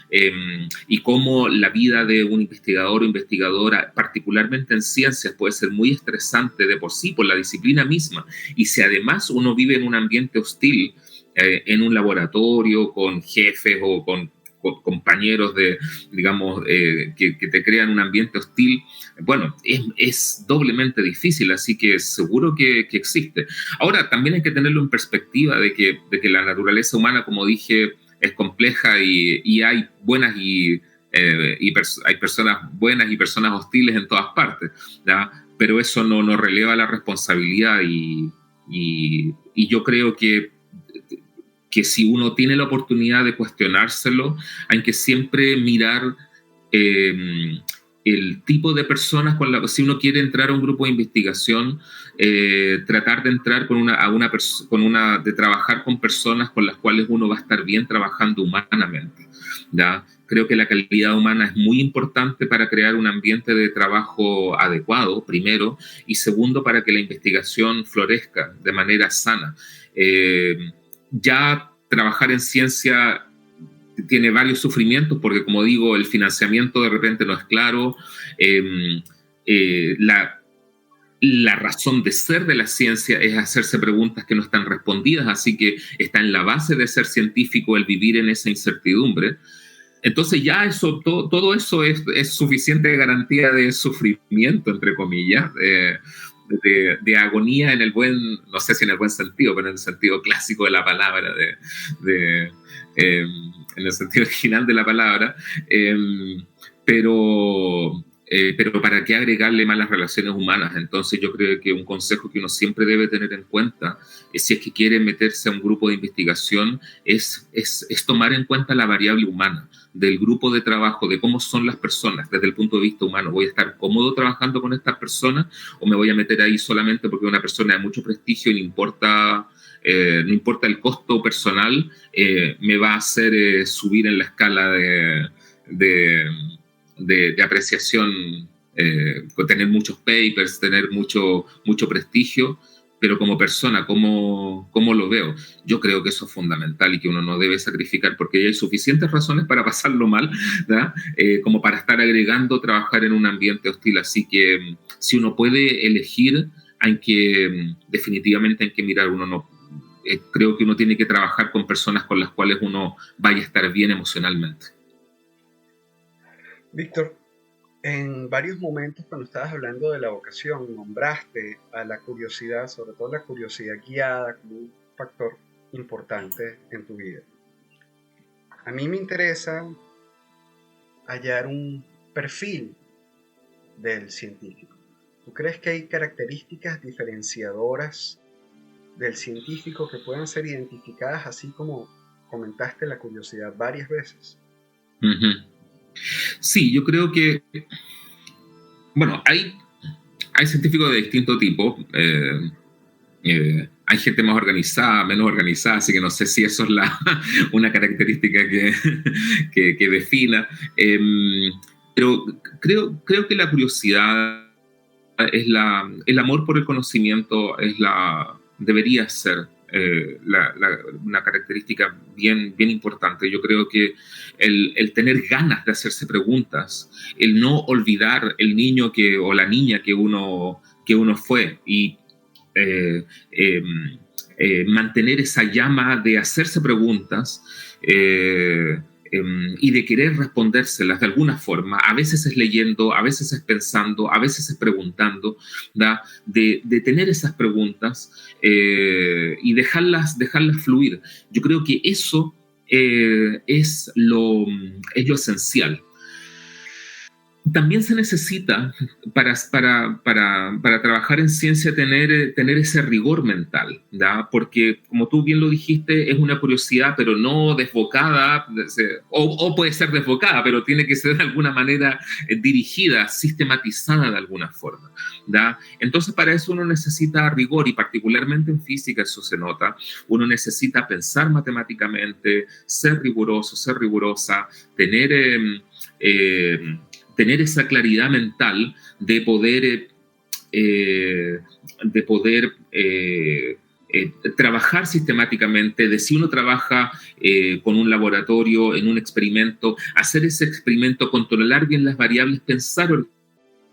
cómo la vida de un investigador o investigadora, particularmente en ciencias, puede ser muy estresante de por sí, por la disciplina misma. Y si además uno vive en un ambiente hostil, en un laboratorio, con jefes o con compañeros digamos, que te crean un ambiente hostil, bueno, es doblemente difícil, así que seguro que existe. Ahora, también hay que tenerlo en perspectiva de que la naturaleza humana, como dije, es compleja y hay buenas hay personas buenas y personas hostiles en todas partes, ¿ya? Pero eso no releva la responsabilidad y yo creo que si uno tiene la oportunidad de cuestionárselo, hay que siempre mirar eh, el tipo de personas si uno quiere entrar a un grupo de investigación, tratar de entrar de trabajar con personas con las cuales uno va a estar bien trabajando humanamente, ¿ya? Creo que la calidad humana es muy importante para crear un ambiente de trabajo adecuado, primero, y segundo, para que la investigación florezca de manera sana. Ya trabajar en ciencia tiene varios sufrimientos porque, como digo, el financiamiento de repente no es claro, eh, la razón de ser de la ciencia es hacerse preguntas que no están respondidas, así que está en la base de ser científico el vivir en esa incertidumbre. Entonces ya todo eso es suficiente garantía de sufrimiento, entre comillas, de agonía en el no sé si en el buen sentido, pero en el sentido clásico de la palabra, de, eh, en el sentido original de la palabra, eh, pero ¿para qué agregarle más las relaciones humanas? Entonces yo creo que un consejo que uno siempre debe tener en cuenta, si es que quiere meterse a un grupo de investigación, es tomar en cuenta la variable humana del grupo de trabajo, de cómo son las personas desde el punto de vista humano. ¿Voy a estar cómodo trabajando con estas personas o me voy a meter ahí solamente porque una persona de mucho prestigio y no importa el costo personal, me va a hacer subir en la escala de, de apreciación, tener muchos papers, tener mucho prestigio, pero como persona, ¿cómo lo veo? Yo creo que eso es fundamental y que uno no debe sacrificar porque hay suficientes razones para pasarlo mal, ¿verdad? Como para estar agregando trabajar en un ambiente hostil. Así que si uno puede elegir definitivamente hay que mirar, uno no, creo que uno tiene que trabajar con personas con las cuales uno vaya a estar bien emocionalmente. Víctor, en varios momentos cuando estabas hablando de la vocación, nombraste a la curiosidad, sobre todo la curiosidad guiada, como un factor importante en tu vida. A mí me interesa hallar un perfil del científico. ¿Tú crees que hay características diferenciadoras del científico que puedan ser identificadas, así como comentaste la curiosidad varias veces? Uh-huh. Sí, yo creo que, bueno, hay científicos de distinto tipo. Hay gente más organizada, menos organizada, así que no sé si eso es una característica que defina. Pero creo que la curiosidad el amor por el conocimiento debería ser una característica bien importante. Yo creo que el tener ganas de hacerse preguntas, el no olvidar el niño o la niña que uno fue y eh, eh, mantener esa llama de hacerse preguntas y de querer respondérselas de alguna forma. A veces es leyendo, a veces es pensando, a veces es preguntando, ¿da? De tener esas preguntas y dejarlas fluir. Yo creo que eso es lo esencial. También se necesita para trabajar en ciencia tener ese rigor mental, ¿da? Porque como tú bien lo dijiste, es una curiosidad, pero no desbocada, o puede ser desbocada, pero tiene que ser de alguna manera dirigida, sistematizada de alguna forma, ¿da? Entonces para eso uno necesita rigor, y particularmente en física eso se nota. Uno necesita pensar matemáticamente, ser riguroso, ser rigurosa, tener esa claridad mental de poder trabajar sistemáticamente, de si uno trabaja con un laboratorio, en un experimento, hacer ese experimento, controlar bien las variables, pensar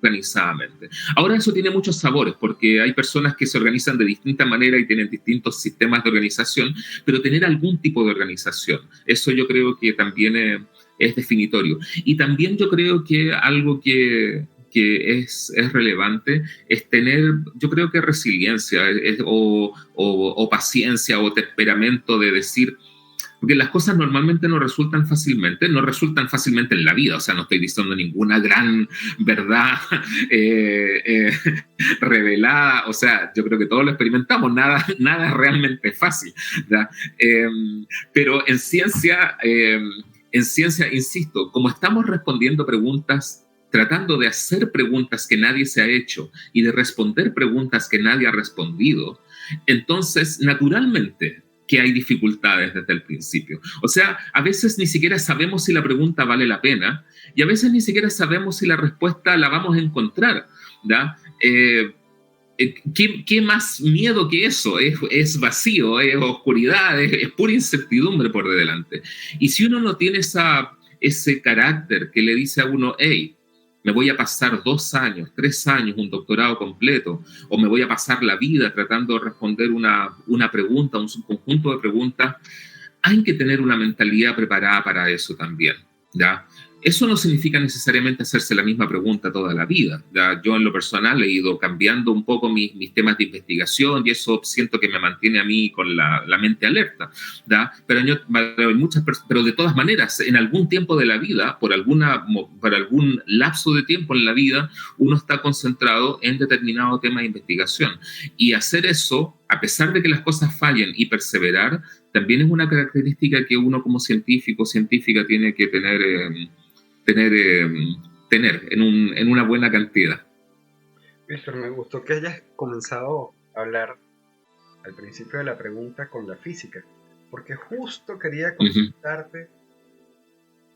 organizadamente. Ahora eso tiene muchos sabores, porque hay personas que se organizan de distinta manera y tienen distintos sistemas de organización, pero tener algún tipo de organización, eso yo creo que también es definitorio. Y también yo creo que algo que es relevante es tener, yo creo que resiliencia o paciencia o temperamento de decir, porque las cosas normalmente no resultan fácilmente en la vida. O sea, no estoy diciendo ninguna gran verdad revelada. O sea, yo creo que todos lo experimentamos, nada es realmente fácil, ¿ya? Pero en ciencia, insisto, como estamos respondiendo preguntas, tratando de hacer preguntas que nadie se ha hecho y de responder preguntas que nadie ha respondido, entonces, naturalmente, que hay dificultades desde el principio. O sea, a veces ni siquiera sabemos si la pregunta vale la pena y a veces ni siquiera sabemos si la respuesta la vamos a encontrar, ¿da? ¿Qué más miedo que eso? Es vacío, es oscuridad, es pura incertidumbre por delante. Y si uno no tiene ese carácter que le dice a uno, hey, me voy a pasar 2 años, 3 años, un doctorado completo, o me voy a pasar la vida tratando de responder una pregunta, un subconjunto de preguntas, hay que tener una mentalidad preparada para eso también, ¿ya? Eso no significa necesariamente hacerse la misma pregunta toda la vida, ¿ya? Yo en lo personal he ido cambiando un poco mis temas de investigación y eso siento que me mantiene a mí con la mente alerta, ¿ya? Pero de todas maneras, en algún tiempo de la vida, por algún lapso de tiempo en la vida, uno está concentrado en determinado tema de investigación. Y hacer eso, a pesar de que las cosas fallen y perseverar, también es una característica que uno como científico o científica tiene que tener en una buena cantidad. Víctor, me gustó que hayas comenzado a hablar al principio de la pregunta con la física, porque justo quería consultarte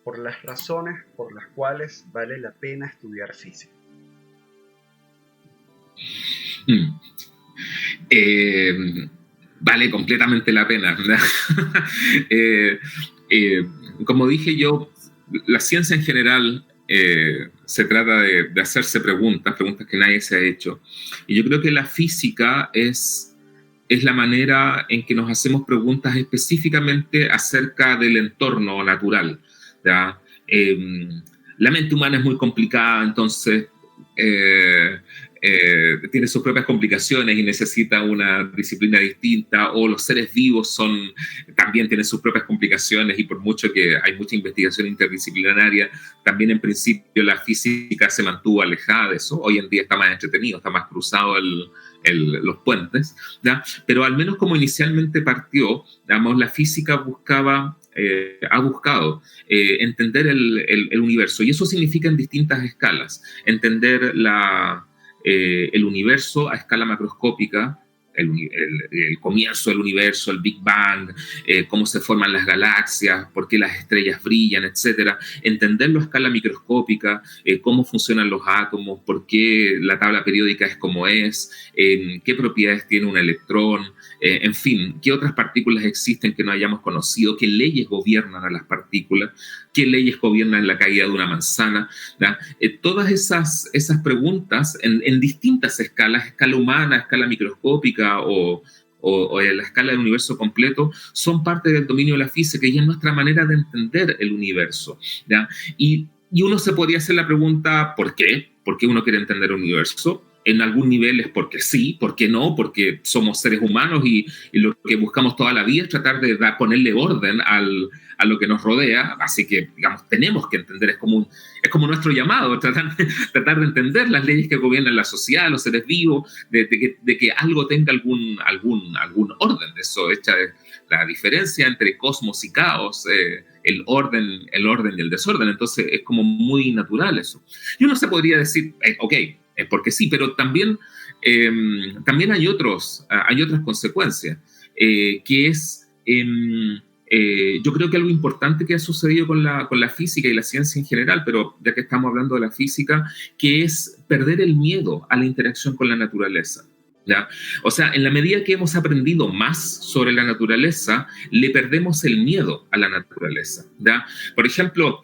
por las razones por las cuales vale la pena estudiar física. Vale completamente la pena, ¿verdad? Como dije yo, la ciencia en general se trata de hacerse preguntas que nadie se ha hecho. Y yo creo que la física es la manera en que nos hacemos preguntas específicamente acerca del entorno natural, ¿ya? La mente humana es muy complicada, entonces tiene sus propias complicaciones y necesita una disciplina distinta, o los seres vivos también tienen sus propias complicaciones, y por mucho que hay mucha investigación interdisciplinaria, también en principio la física se mantuvo alejada de eso. Hoy en día está más entretenido, está más cruzado los puentes, ¿ya? Pero al menos como inicialmente partió, digamos, la física ha buscado entender el universo, y eso significa en distintas escalas, entender el universo a escala macroscópica, el comienzo del universo, el Big Bang, cómo se forman las galaxias, por qué las estrellas brillan, etcétera. Entenderlo a escala microscópica, cómo funcionan los átomos, por qué la tabla periódica es como es, qué propiedades tiene un electrón, en fin, qué otras partículas existen que no hayamos conocido, qué leyes gobiernan a las partículas, qué leyes gobiernan la caída de una manzana, ¿ya? Todas esas preguntas en distintas escalas, escala humana, escala microscópica o en la escala del universo completo, son parte del dominio de la física, y es nuestra manera de entender el universo, ¿ya? Y uno se podría hacer la pregunta, ¿por qué? ¿Por qué uno quiere entender el universo? En algún nivel es porque sí, ¿por qué no? Porque somos seres humanos y lo que buscamos toda la vida es tratar de ponerle orden a lo que nos rodea, así que, digamos, tenemos que entender, es como nuestro llamado, tratar de entender las leyes que gobiernan la sociedad, los seres vivos, de que algo tenga algún orden. De eso hecha la diferencia entre cosmos y caos, el orden y el desorden. Entonces es como muy natural eso. Y uno se podría decir, ok, es porque sí, pero también hay otras consecuencias, que es, yo creo que algo importante que ha sucedido con la física y la ciencia en general, pero ya que estamos hablando de la física, que es perder el miedo a la interacción con la naturaleza, ¿ya? O sea, en la medida que hemos aprendido más sobre la naturaleza, le perdemos el miedo a la naturaleza, ¿ya? Por ejemplo,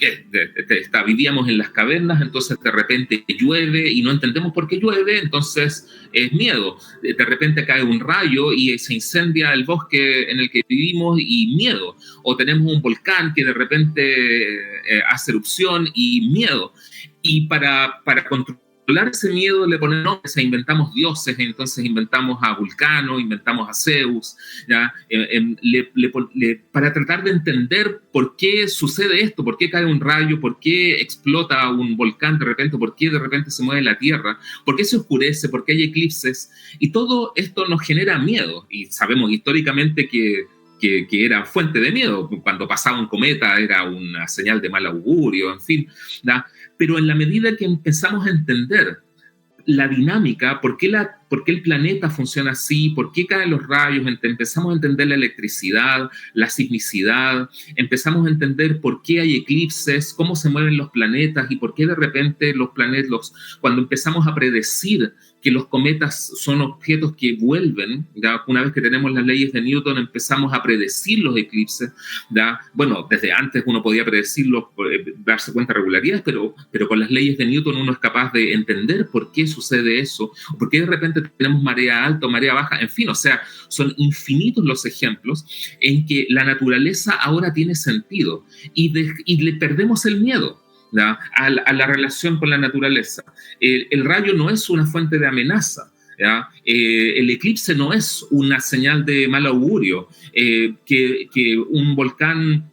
vivíamos en las cavernas, entonces de repente llueve y no entendemos por qué llueve, entonces es miedo. De repente cae un rayo y se incendia el bosque en el que vivimos, y miedo. O tenemos un volcán que de repente hace erupción, y miedo. Y para controlar ese miedo le ponemos nombres, inventamos dioses, entonces inventamos a Vulcano, inventamos a Zeus, ¿ya? Para tratar de entender por qué sucede esto, por qué cae un rayo, por qué explota un volcán de repente, por qué de repente se mueve la Tierra, por qué se oscurece, por qué hay eclipses, y todo esto nos genera miedo, y sabemos históricamente que era fuente de miedo. Cuando pasaba un cometa era una señal de mal augurio, en fin, ¿ya? Pero en la medida que empezamos a entender la dinámica, por qué el planeta funciona así, por qué caen los rayos, empezamos a entender la electricidad, la sismicidad, empezamos a entender por qué hay eclipses, cómo se mueven los planetas, y por qué de repente los planetas, cuando empezamos a predecir que los cometas son objetos que vuelven, ¿ya? Una vez que tenemos las leyes de Newton, empezamos a predecir los eclipses, ¿ya? Bueno, desde antes uno podía predecirlos, darse cuenta de regularidades, pero con las leyes de Newton uno es capaz de entender por qué sucede eso, por qué de repente tenemos marea alta o marea baja, en fin, o sea, son infinitos los ejemplos en que la naturaleza ahora tiene sentido, y le perdemos el miedo, ¿ya? A la relación con la naturaleza. El rayo no es una fuente de amenaza, ¿ya? El eclipse no es una señal de mal augurio, que un volcán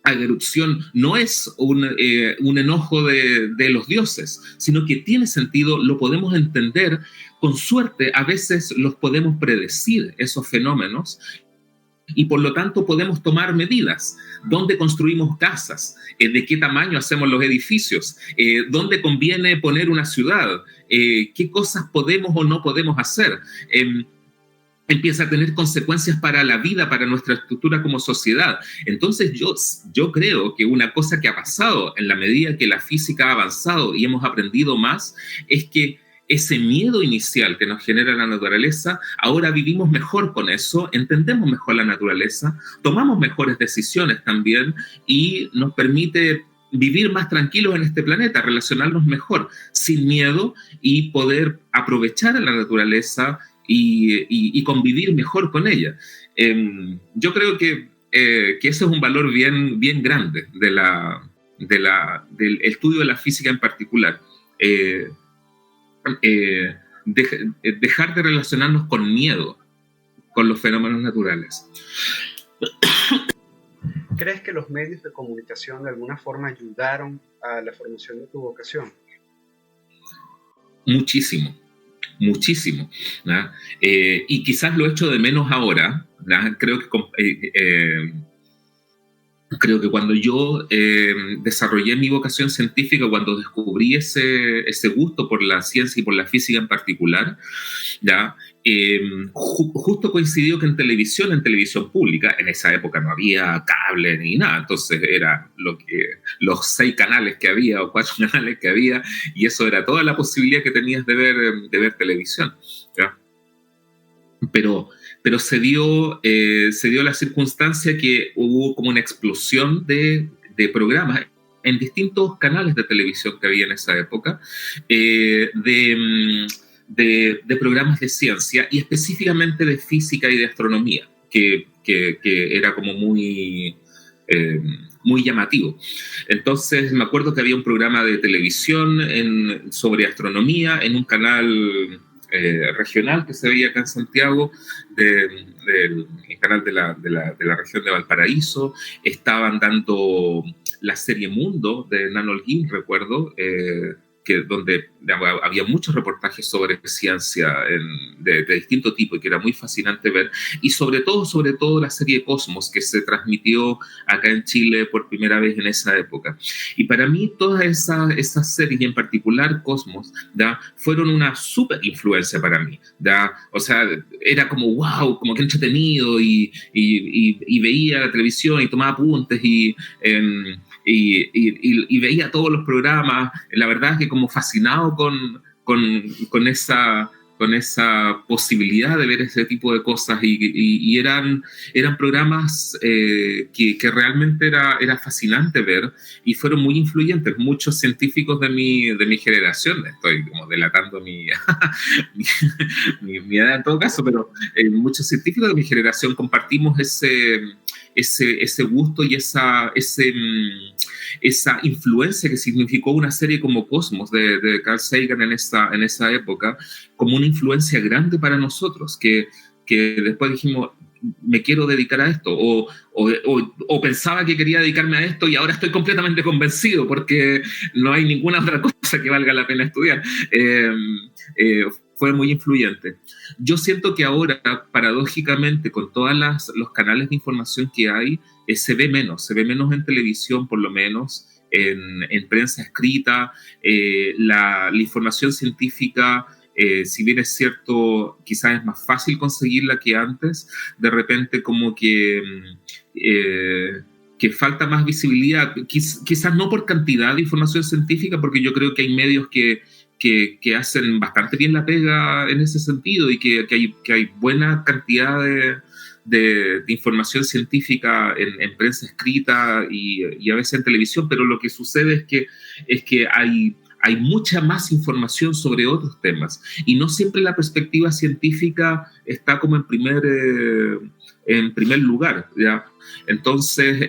haga erupción no es un enojo de los dioses, sino que tiene sentido, lo podemos entender, con suerte a veces los podemos predecir, esos fenómenos, y por lo tanto podemos tomar medidas. ¿Dónde construimos casas? ¿De qué tamaño hacemos los edificios? ¿Dónde conviene poner una ciudad? ¿Qué cosas podemos o no podemos hacer? Empieza a tener consecuencias para la vida, para nuestra estructura como sociedad. Entonces yo creo que una cosa que ha pasado en la medida que la física ha avanzado y hemos aprendido más, es que ese miedo inicial que nos genera la naturaleza, ahora vivimos mejor con eso, entendemos mejor la naturaleza, tomamos mejores decisiones también, y nos permite vivir más tranquilos en este planeta, relacionarnos mejor, sin miedo y poder aprovechar a la naturaleza y convivir mejor con ella. Yo creo que ese es un valor bien, bien grande del estudio de la física en particular. Eh, eh, Dejar de relacionarnos con miedo con los fenómenos naturales. ¿Crees que los medios de comunicación de alguna forma ayudaron a la formación de tu vocación? Muchísimo, muchísimo. Y quizás lo echo de menos ahora. Creo que cuando yo desarrollé mi vocación científica, cuando descubrí ese gusto por la ciencia y por la física en particular, ¿ya? Justo coincidió que en televisión pública, en esa época no había cable ni nada, entonces era los 6 canales que había o 4 canales que había, y eso era toda la posibilidad que tenías de ver televisión, ¿ya? Pero se dio la circunstancia que hubo como una explosión de programas en distintos canales de televisión que había en esa época, de programas de ciencia y específicamente de física y de astronomía, que era como muy llamativo. Entonces me acuerdo que había un programa de televisión sobre astronomía en un canal regional que se veía acá en Santiago, del canal de la región de Valparaíso. Estaban dando la serie Mundo de Nano Holguín, recuerdo, donde había muchos reportajes sobre ciencia de distinto tipo y que era muy fascinante ver, y sobre todo la serie Cosmos, que se transmitió acá en Chile por primera vez en esa época. Y para mí todas esas series, y en particular Cosmos, ¿da? Fueron una súper influencia para mí, ¿da? O sea, era como wow, como que entretenido, y veía la televisión y tomaba apuntes y veía todos los programas. La verdad es que como fascinado con esa posibilidad de ver ese tipo de cosas, y eran programas que realmente era fascinante ver, y fueron muy influyentes. Muchos científicos de mi generación, estoy como delatando mi edad en todo caso, pero muchos científicos de mi generación compartimos ese gusto y esa influencia que significó una serie como Cosmos de Carl Sagan en esa época, como una influencia grande para nosotros, que después dijimos, me quiero dedicar a esto, o pensaba que quería dedicarme a esto y ahora estoy completamente convencido porque no hay ninguna otra cosa que valga la pena estudiar. Fue muy influyente. Yo siento que ahora, paradójicamente, con todos los canales de información que hay, se ve menos en televisión, por lo menos, en prensa escrita. La información científica, si bien es cierto, quizás es más fácil conseguirla que antes, de repente como que falta más visibilidad, quizás no por cantidad de información científica, porque yo creo que hay medios que hacen bastante bien la pega en ese sentido, y que hay buena cantidad de información científica en prensa escrita y a veces en televisión, pero lo que sucede es que hay mucha más información sobre otros temas, y no siempre la perspectiva científica está como en primer lugar, ¿ya? Entonces,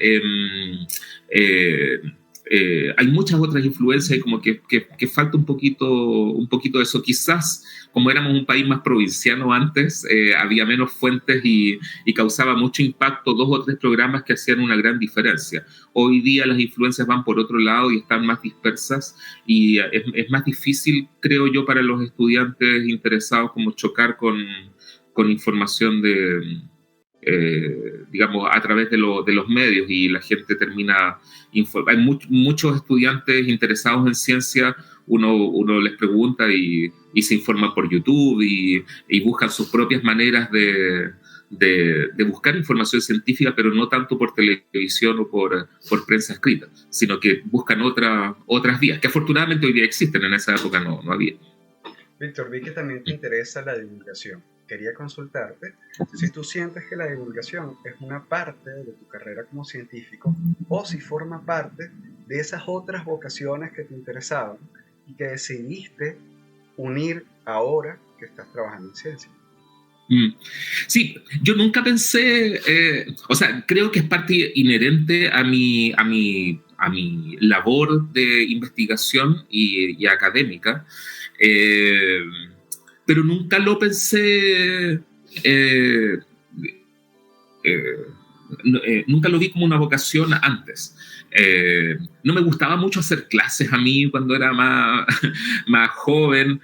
hay muchas otras influencias, y como que falta un poquito de eso. Quizás, como éramos un país más provinciano antes, había menos fuentes y causaba mucho impacto 2 o 3 programas que hacían una gran diferencia. Hoy día las influencias van por otro lado y están más dispersas, y es más difícil, creo yo, para los estudiantes interesados como chocar con información digamos, a través de los medios, y la gente termina... Hay muchos estudiantes interesados en ciencia, uno les pregunta y se informan por YouTube y buscan sus propias maneras de buscar información científica, pero no tanto por televisión o por prensa escrita, sino que buscan otras vías, que afortunadamente hoy día existen. En esa época no había. Víctor, vi que también te interesa la divulgación. Quería consultarte si tú sientes que la divulgación es una parte de tu carrera como científico, o si forma parte de esas otras vocaciones que te interesaban y que decidiste unir ahora que estás trabajando en ciencia? Sí, yo nunca pensé, o sea, creo que es parte inherente a mi labor de investigación y académica, eh, pero nunca lo pensé, eh, eh, nunca lo vi como una vocación antes. No me gustaba mucho hacer clases a mí cuando era más, más joven.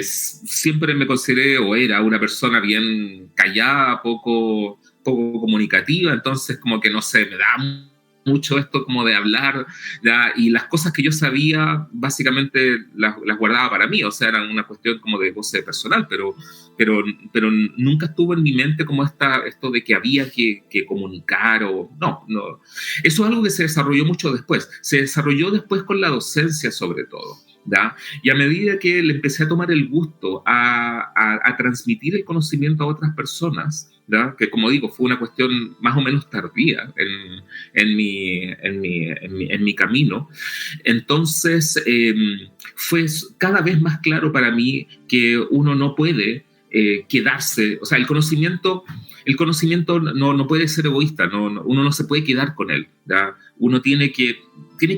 Siempre me consideré o era una persona bien callada, poco comunicativa, entonces como que no sé, me da mucho esto como de hablar, ¿ya? Y las cosas que yo sabía básicamente las guardaba para mí, o sea, eran una cuestión como de goce personal, pero, pero nunca estuvo en mi mente como esto de que había que comunicar o no. Eso es algo que se desarrolló mucho después, se desarrolló después con la docencia sobre todo. ¿Ya? Y a medida que le empecé a tomar el gusto a transmitir el conocimiento a otras personas, ¿ya? Que como digo, fue una cuestión más o menos tardía en mi camino, entonces fue cada vez más claro para mí que uno no puede quedarse, o sea, el conocimiento no puede ser egoísta, uno no se puede quedar con él, ¿ya? Uno tiene que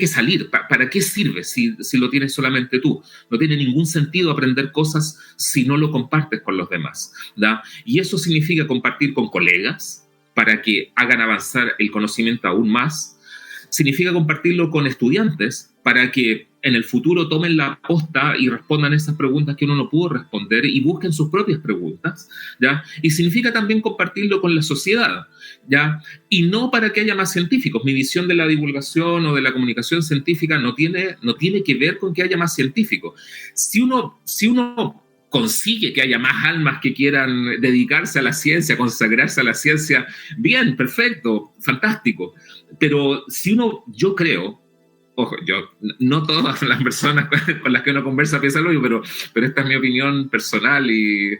salir. ¿Para qué sirve si lo tienes solamente tú? No tiene ningún sentido aprender cosas si no lo compartes con los demás, ¿ya? Y eso significa compartir con colegas para que hagan avanzar el conocimiento aún más. Significa compartirlo con estudiantes para que en el futuro tomen la posta y respondan esas preguntas que uno no pudo responder y busquen sus propias preguntas, ¿ya? Y significa también compartirlo con la sociedad, ¿ya? Y no para que haya más científicos. Mi visión de la divulgación o de la comunicación científica no tiene que ver con que haya más científicos. Si uno consigue que haya más almas que quieran dedicarse a la ciencia, consagrarse a la ciencia, bien, perfecto, fantástico. Pero yo creo, ojo, no todas las personas con las que uno conversa piensan lo mismo, pero esta es mi opinión personal y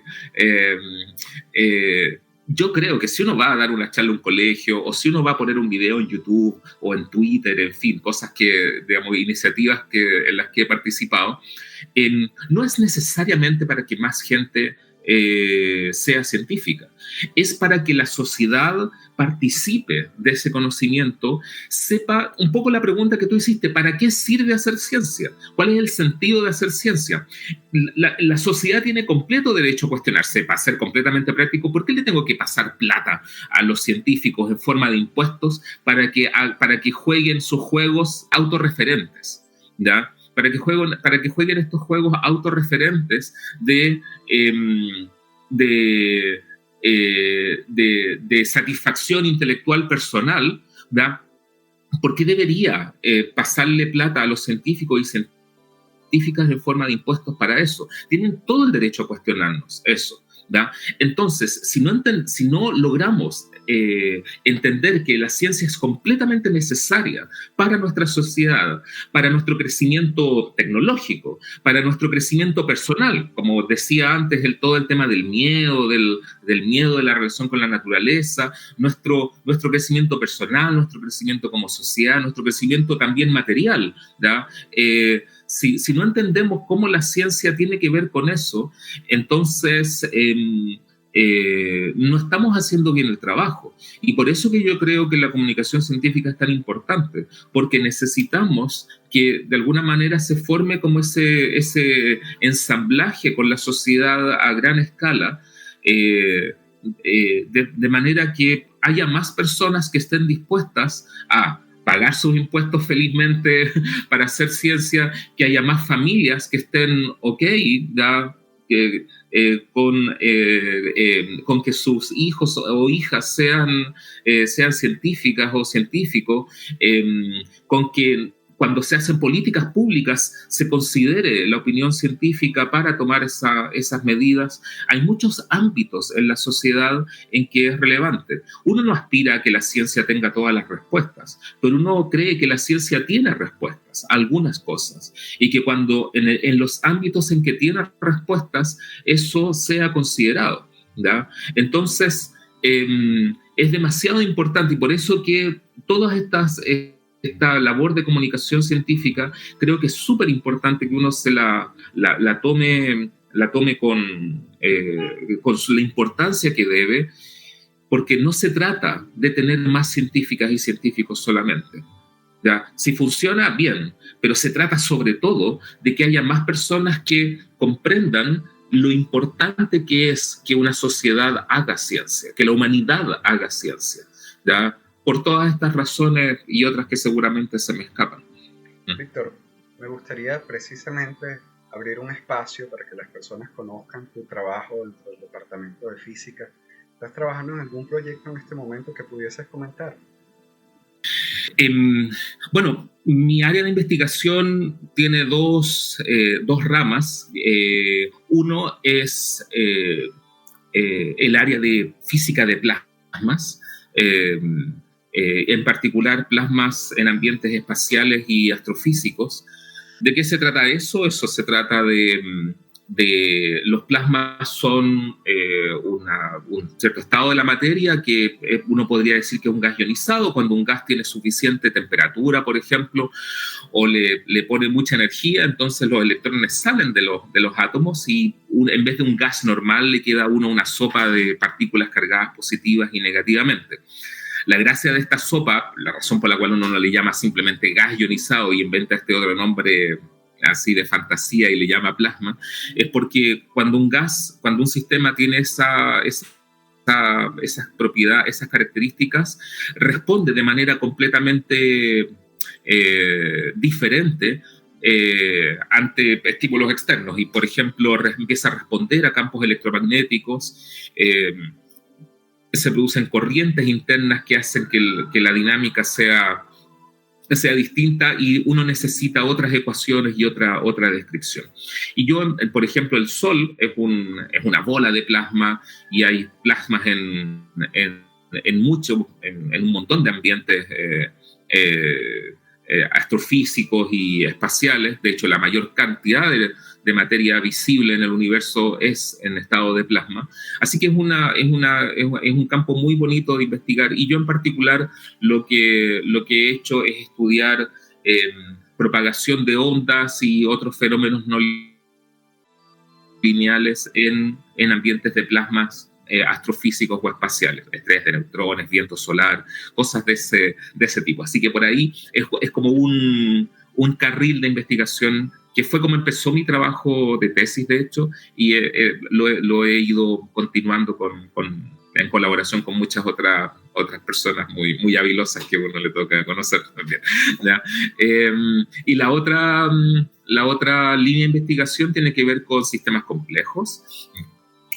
yo creo que si uno va a dar una charla a un colegio o si uno va a poner un video en YouTube o en Twitter, en fin, cosas que, digamos, iniciativas en las que he participado, no es necesariamente para que más gente sea científica, es para que la sociedad participe de ese conocimiento, sepa un poco la pregunta que tú hiciste: ¿para qué sirve hacer ciencia? ¿Cuál es el sentido de hacer ciencia? La sociedad tiene completo derecho a cuestionarse, para ser completamente práctico: ¿por qué le tengo que pasar plata a los científicos en forma de impuestos para que jueguen sus juegos autorreferentes? ¿Ya? Para que jueguen estos juegos autorreferentes de, de satisfacción intelectual personal, ¿verdad? ¿Por qué debería pasarle plata a los científicos y científicas en forma de impuestos para eso? Tienen todo el derecho a cuestionarnos eso, ¿verdad? Entonces, si no logramos entender que la ciencia es completamente necesaria para nuestra sociedad, para nuestro crecimiento tecnológico, para nuestro crecimiento personal, como decía antes, todo el tema del miedo, del miedo de la relación con la naturaleza, nuestro crecimiento personal, nuestro crecimiento como sociedad, nuestro crecimiento también material, ¿verdad? Si no entendemos cómo la ciencia tiene que ver con eso, entonces no estamos haciendo bien el trabajo. Y por eso que yo creo que la comunicación científica es tan importante, porque necesitamos que de alguna manera se forme como ese ensamblaje con la sociedad a gran escala, de manera que haya más personas que estén dispuestas a pagar sus impuestos felizmente para hacer ciencia, que haya más familias que estén ok, ya, con que sus hijos o hijas sean científicas o científicos, con que cuando se hacen políticas públicas se considere la opinión científica para tomar esas medidas. Hay muchos ámbitos en la sociedad en que es relevante. Uno no aspira a que la ciencia tenga todas las respuestas, pero uno cree que la ciencia tiene respuestas a algunas cosas y que cuando en los ámbitos en que tiene respuestas, eso sea considerado, ¿ya? Entonces, es demasiado importante y por eso que todas estas esta labor de comunicación científica, creo que es súper importante que uno se la tome con la importancia que debe, porque no se trata de tener más científicas y científicos solamente. ¿Ya? Si funciona, bien, pero se trata sobre todo de que haya más personas que comprendan lo importante que es que una sociedad haga ciencia, que la humanidad haga ciencia, ¿ya? Por todas estas razones y otras que seguramente se me escapan. Víctor, me gustaría precisamente abrir un espacio para que las personas conozcan tu trabajo dentro del Departamento de Física. ¿Estás trabajando en algún proyecto en este momento que pudieses comentar? Bueno, mi área de investigación tiene dos ramas. Uno es el área de física de plasmas, en particular plasmas en ambientes espaciales y astrofísicos. ¿De qué se trata eso? Eso se trata de los plasmas son un cierto estado de la materia que uno podría decir que es un gas ionizado. Cuando un gas tiene suficiente temperatura, por ejemplo, o le pone mucha energía, entonces los electrones salen de los átomos y en vez de un gas normal le queda a uno una sopa de partículas cargadas positivas y negativamente. La gracia de esta sopa, la razón por la cual uno no le llama simplemente gas ionizado y inventa este otro nombre así de fantasía y le llama plasma, es porque cuando un sistema tiene esas propiedades, esas características, responde de manera completamente diferente ante estímulos externos y, por ejemplo, empieza a responder a campos electromagnéticos, se producen corrientes internas que hacen que la dinámica sea distinta y uno necesita otras ecuaciones y otra descripción. Y por ejemplo, el Sol es una bola de plasma y hay plasmas en un montón de ambientes astrofísicos y espaciales. De hecho, la mayor cantidad de materia visible en el universo es en estado de plasma. Así que es un campo muy bonito de investigar. Y yo en particular lo que he hecho es estudiar propagación de ondas y otros fenómenos no lineales en ambientes de plasmas astrofísicos o espaciales, estrellas de neutrones, viento solar, cosas de ese tipo. Así que por ahí es como un carril de investigación que fue como empezó mi trabajo de tesis, de hecho, y lo he ido continuando en colaboración con muchas otras personas muy, muy habilosas que a uno le toca conocer también, ¿ya? Y la otra línea de investigación tiene que ver con sistemas complejos,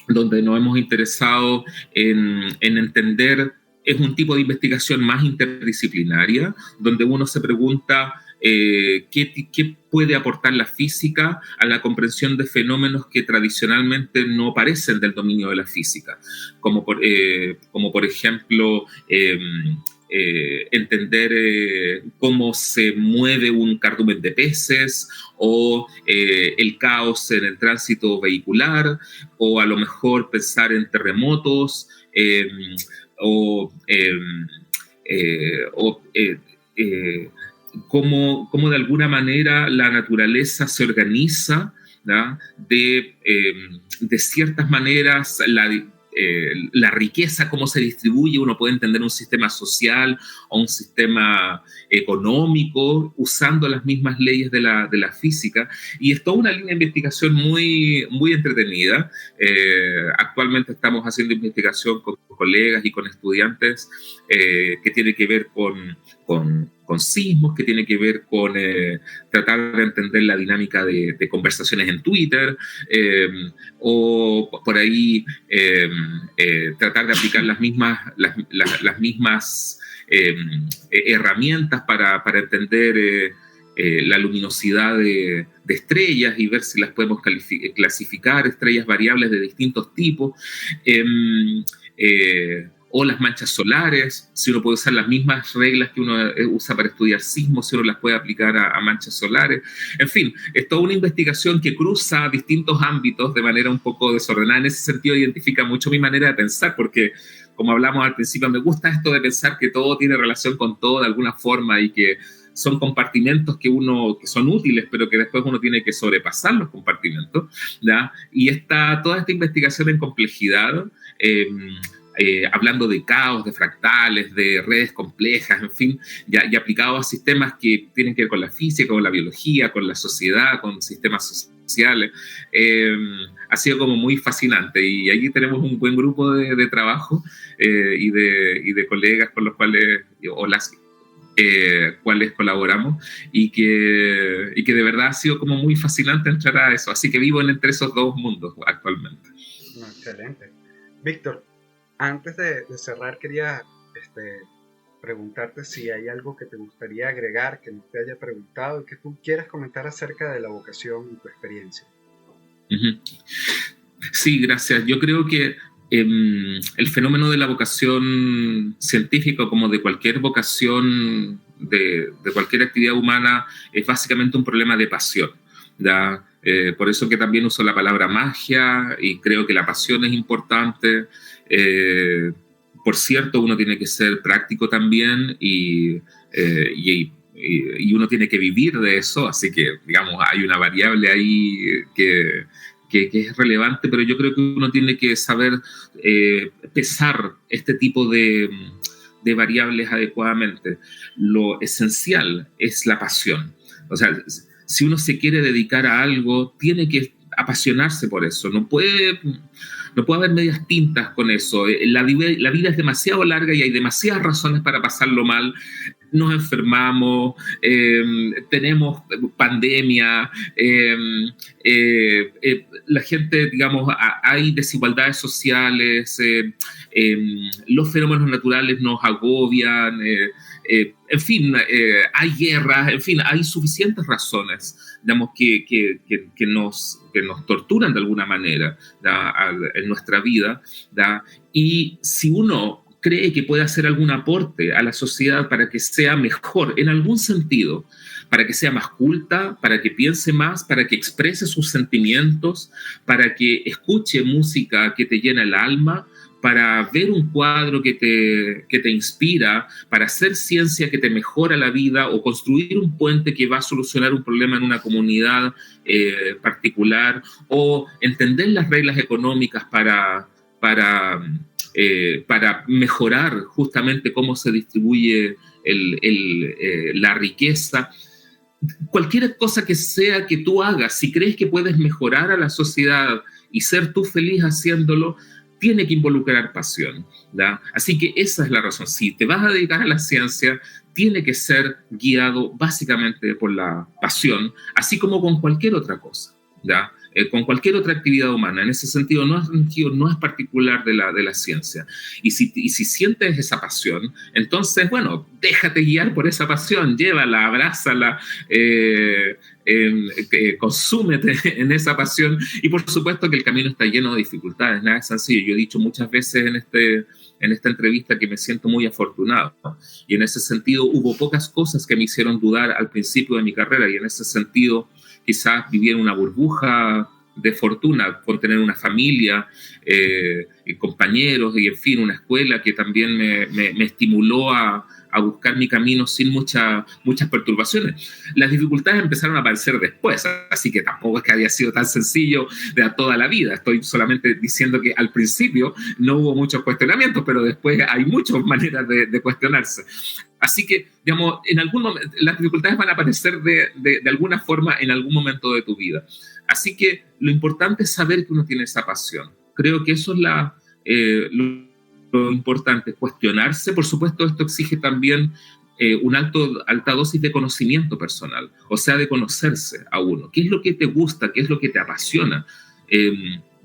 donde nos hemos interesado en entender, es un tipo de investigación más interdisciplinaria, donde uno se pregunta qué puede aportar la física a la comprensión de fenómenos que tradicionalmente no parecen del dominio de la física, como por ejemplo entender cómo se mueve un cardumen de peces o el caos en el tránsito vehicular, o a lo mejor pensar en terremotos o cómo de alguna manera la naturaleza se organiza, ¿no? De ciertas maneras, la riqueza, cómo se distribuye. Uno puede entender un sistema social o un sistema económico usando las mismas leyes de la física, y es toda una línea de investigación muy, muy entretenida. Actualmente estamos haciendo investigación con colegas y con estudiantes que tiene que ver con sismos, que tiene que ver con tratar de entender la dinámica de conversaciones en Twitter, o por ahí tratar de aplicar las mismas herramientas para entender la luminosidad de estrellas y ver si las podemos clasificar, estrellas variables de distintos tipos. O las manchas solares, si uno puede usar las mismas reglas que uno usa para estudiar sismos, si uno las puede aplicar a manchas solares. En fin, es toda una investigación que cruza distintos ámbitos de manera un poco desordenada. En ese sentido, identifica mucho mi manera de pensar, porque, como hablamos al principio, me gusta esto de pensar que todo tiene relación con todo de alguna forma y que son compartimentos que son útiles, pero que después uno tiene que sobrepasar los compartimentos, ¿ya? Y está toda esta investigación en complejidad, hablando de caos, de fractales, de redes complejas, en fin, y aplicado a sistemas que tienen que ver con la física, con la biología, con la sociedad, con sistemas sociales. Ha sido como muy fascinante, y allí tenemos un buen grupo de trabajo, y de colegas con los cuales, o las cuales colaboramos, y que de verdad ha sido como muy fascinante entrar a eso. Así que vivo entre esos dos mundos actualmente. Excelente. Víctor, antes de cerrar, quería preguntarte si hay algo que te gustaría agregar, que no te haya preguntado y que tú quieras comentar acerca de la vocación y tu experiencia. Sí, gracias. Yo creo que el fenómeno de la vocación científica, como de cualquier vocación, de cualquier actividad humana, es básicamente un problema de pasión, ¿ya? Por eso que también uso la palabra magia, y creo que la pasión es importante. Por cierto, uno tiene que ser práctico también, y uno tiene que vivir de eso, así que, digamos, hay una variable ahí que es relevante, pero yo creo que uno tiene que saber pesar este tipo de variables adecuadamente. Lo esencial es la pasión. O sea, si uno se quiere dedicar a algo, tiene que apasionarse por eso. No puede haber medias tintas con eso. La vida es demasiado larga y hay demasiadas razones para pasarlo mal. Nos enfermamos, tenemos pandemia, la gente, digamos, hay desigualdades sociales, los fenómenos naturales nos agobian, en fin, hay guerras, en fin, hay suficientes razones, digamos, que nos torturan de alguna manera, ¿da?, en nuestra vida, ¿da? Y si uno cree que puede hacer algún aporte a la sociedad para que sea mejor en algún sentido, para que sea más culta, para que piense más, para que exprese sus sentimientos, para que escuche música que te llena el alma, para ver un cuadro que te inspira, para hacer ciencia que te mejora la vida, o construir un puente que va a solucionar un problema en una comunidad particular, o entender las reglas económicas para mejorar justamente cómo se distribuye la riqueza. Cualquier cosa que sea que tú hagas, si crees que puedes mejorar a la sociedad y ser tú feliz haciéndolo, tiene que involucrar pasión, ¿da? Así que esa es la razón. Si te vas a dedicar a la ciencia, tiene que ser guiado básicamente por la pasión, así como con cualquier otra cosa, ¿da? Con cualquier otra actividad humana. En ese sentido, no es particular de la ciencia. Y si sientes esa pasión, entonces, bueno, déjate guiar por esa pasión, llévala, abrázala, consúmete en esa pasión. Y por supuesto que el camino está lleno de dificultades, nada es sencillo. Yo he dicho muchas veces en esta entrevista que me siento muy afortunado, y en ese sentido hubo pocas cosas que me hicieron dudar al principio de mi carrera, y en ese sentido quizás vivir en una burbuja de fortuna, con tener una familia, y compañeros, y en fin, una escuela que también me estimuló a buscar mi camino sin muchas perturbaciones. Las dificultades empezaron a aparecer después, así que tampoco es que haya sido tan sencillo de toda la vida. Estoy solamente diciendo que al principio no hubo muchos cuestionamientos, pero después hay muchas maneras de cuestionarse. Así que, digamos, en algún momento, las dificultades van a aparecer de alguna forma en algún momento de tu vida. Así que lo importante es saber que uno tiene esa pasión. Creo que eso es lo importante, cuestionarse. Por supuesto, esto exige también una alta dosis de conocimiento personal, o sea, de conocerse a uno. ¿Qué es lo que te gusta? ¿Qué es lo que te apasiona?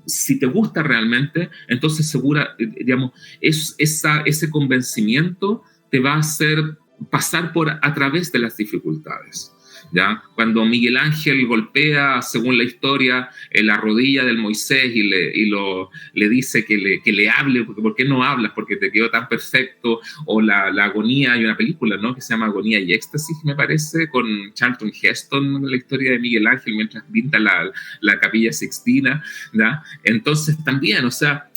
Si te gusta realmente, entonces digamos, ese convencimiento te va a hacer pasar a través de las dificultades, ¿ya? Cuando Miguel Ángel golpea, según la historia, en la rodilla del Moisés y le dice que le hable, porque ¿por qué no hablas? Porque te quedó tan perfecto. O la agonía, hay una película, ¿no?, que se llama Agonía y Éxtasis, me parece, con Charlton Heston, la historia de Miguel Ángel mientras pinta la Capilla Sixtina, ¿ya? Entonces también, o sea,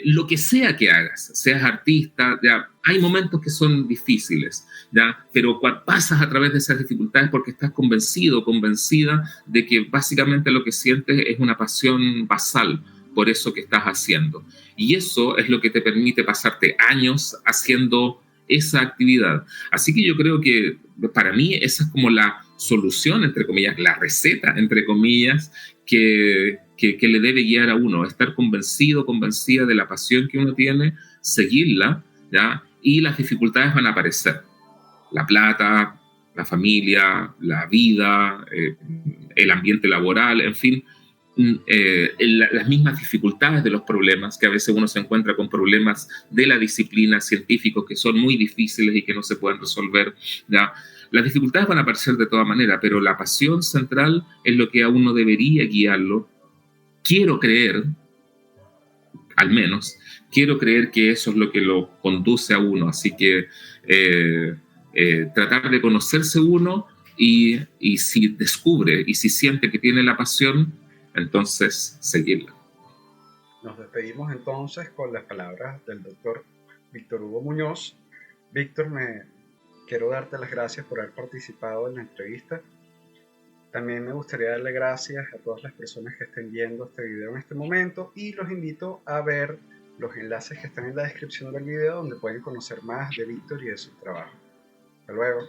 lo que sea que hagas, seas artista, ya, hay momentos que son difíciles, ¿ya? Pero cuando pasas a través de esas dificultades porque estás convencido, convencida de que básicamente lo que sientes es una pasión basal por eso que estás haciendo. Y eso es lo que te permite pasarte años haciendo esa actividad. Así que yo creo que para mí esa es como la solución, entre comillas, la receta, entre comillas, que le debe guiar a uno, estar convencido, convencida de la pasión que uno tiene, seguirla, ¿ya? Y las dificultades van a aparecer. La plata, la familia, la vida, el ambiente laboral, en fin, las mismas dificultades de los problemas, que a veces uno se encuentra con problemas de la disciplina científicos que son muy difíciles y que no se pueden resolver, ¿ya? Las dificultades van a aparecer de toda manera, pero la pasión central es lo que a uno debería guiarlo. Quiero creer, al menos, quiero creer que eso es lo que lo conduce a uno, así que tratar de conocerse uno y si descubre y si siente que tiene la pasión, entonces seguirla. Nos despedimos entonces con las palabras del doctor Víctor Hugo Muñoz. Víctor, me quiero darte las gracias por haber participado en la entrevista. También me gustaría darle gracias a todas las personas que estén viendo este video en este momento y los invito a ver los enlaces que están en la descripción del video donde pueden conocer más de Víctor y de su trabajo. Hasta luego.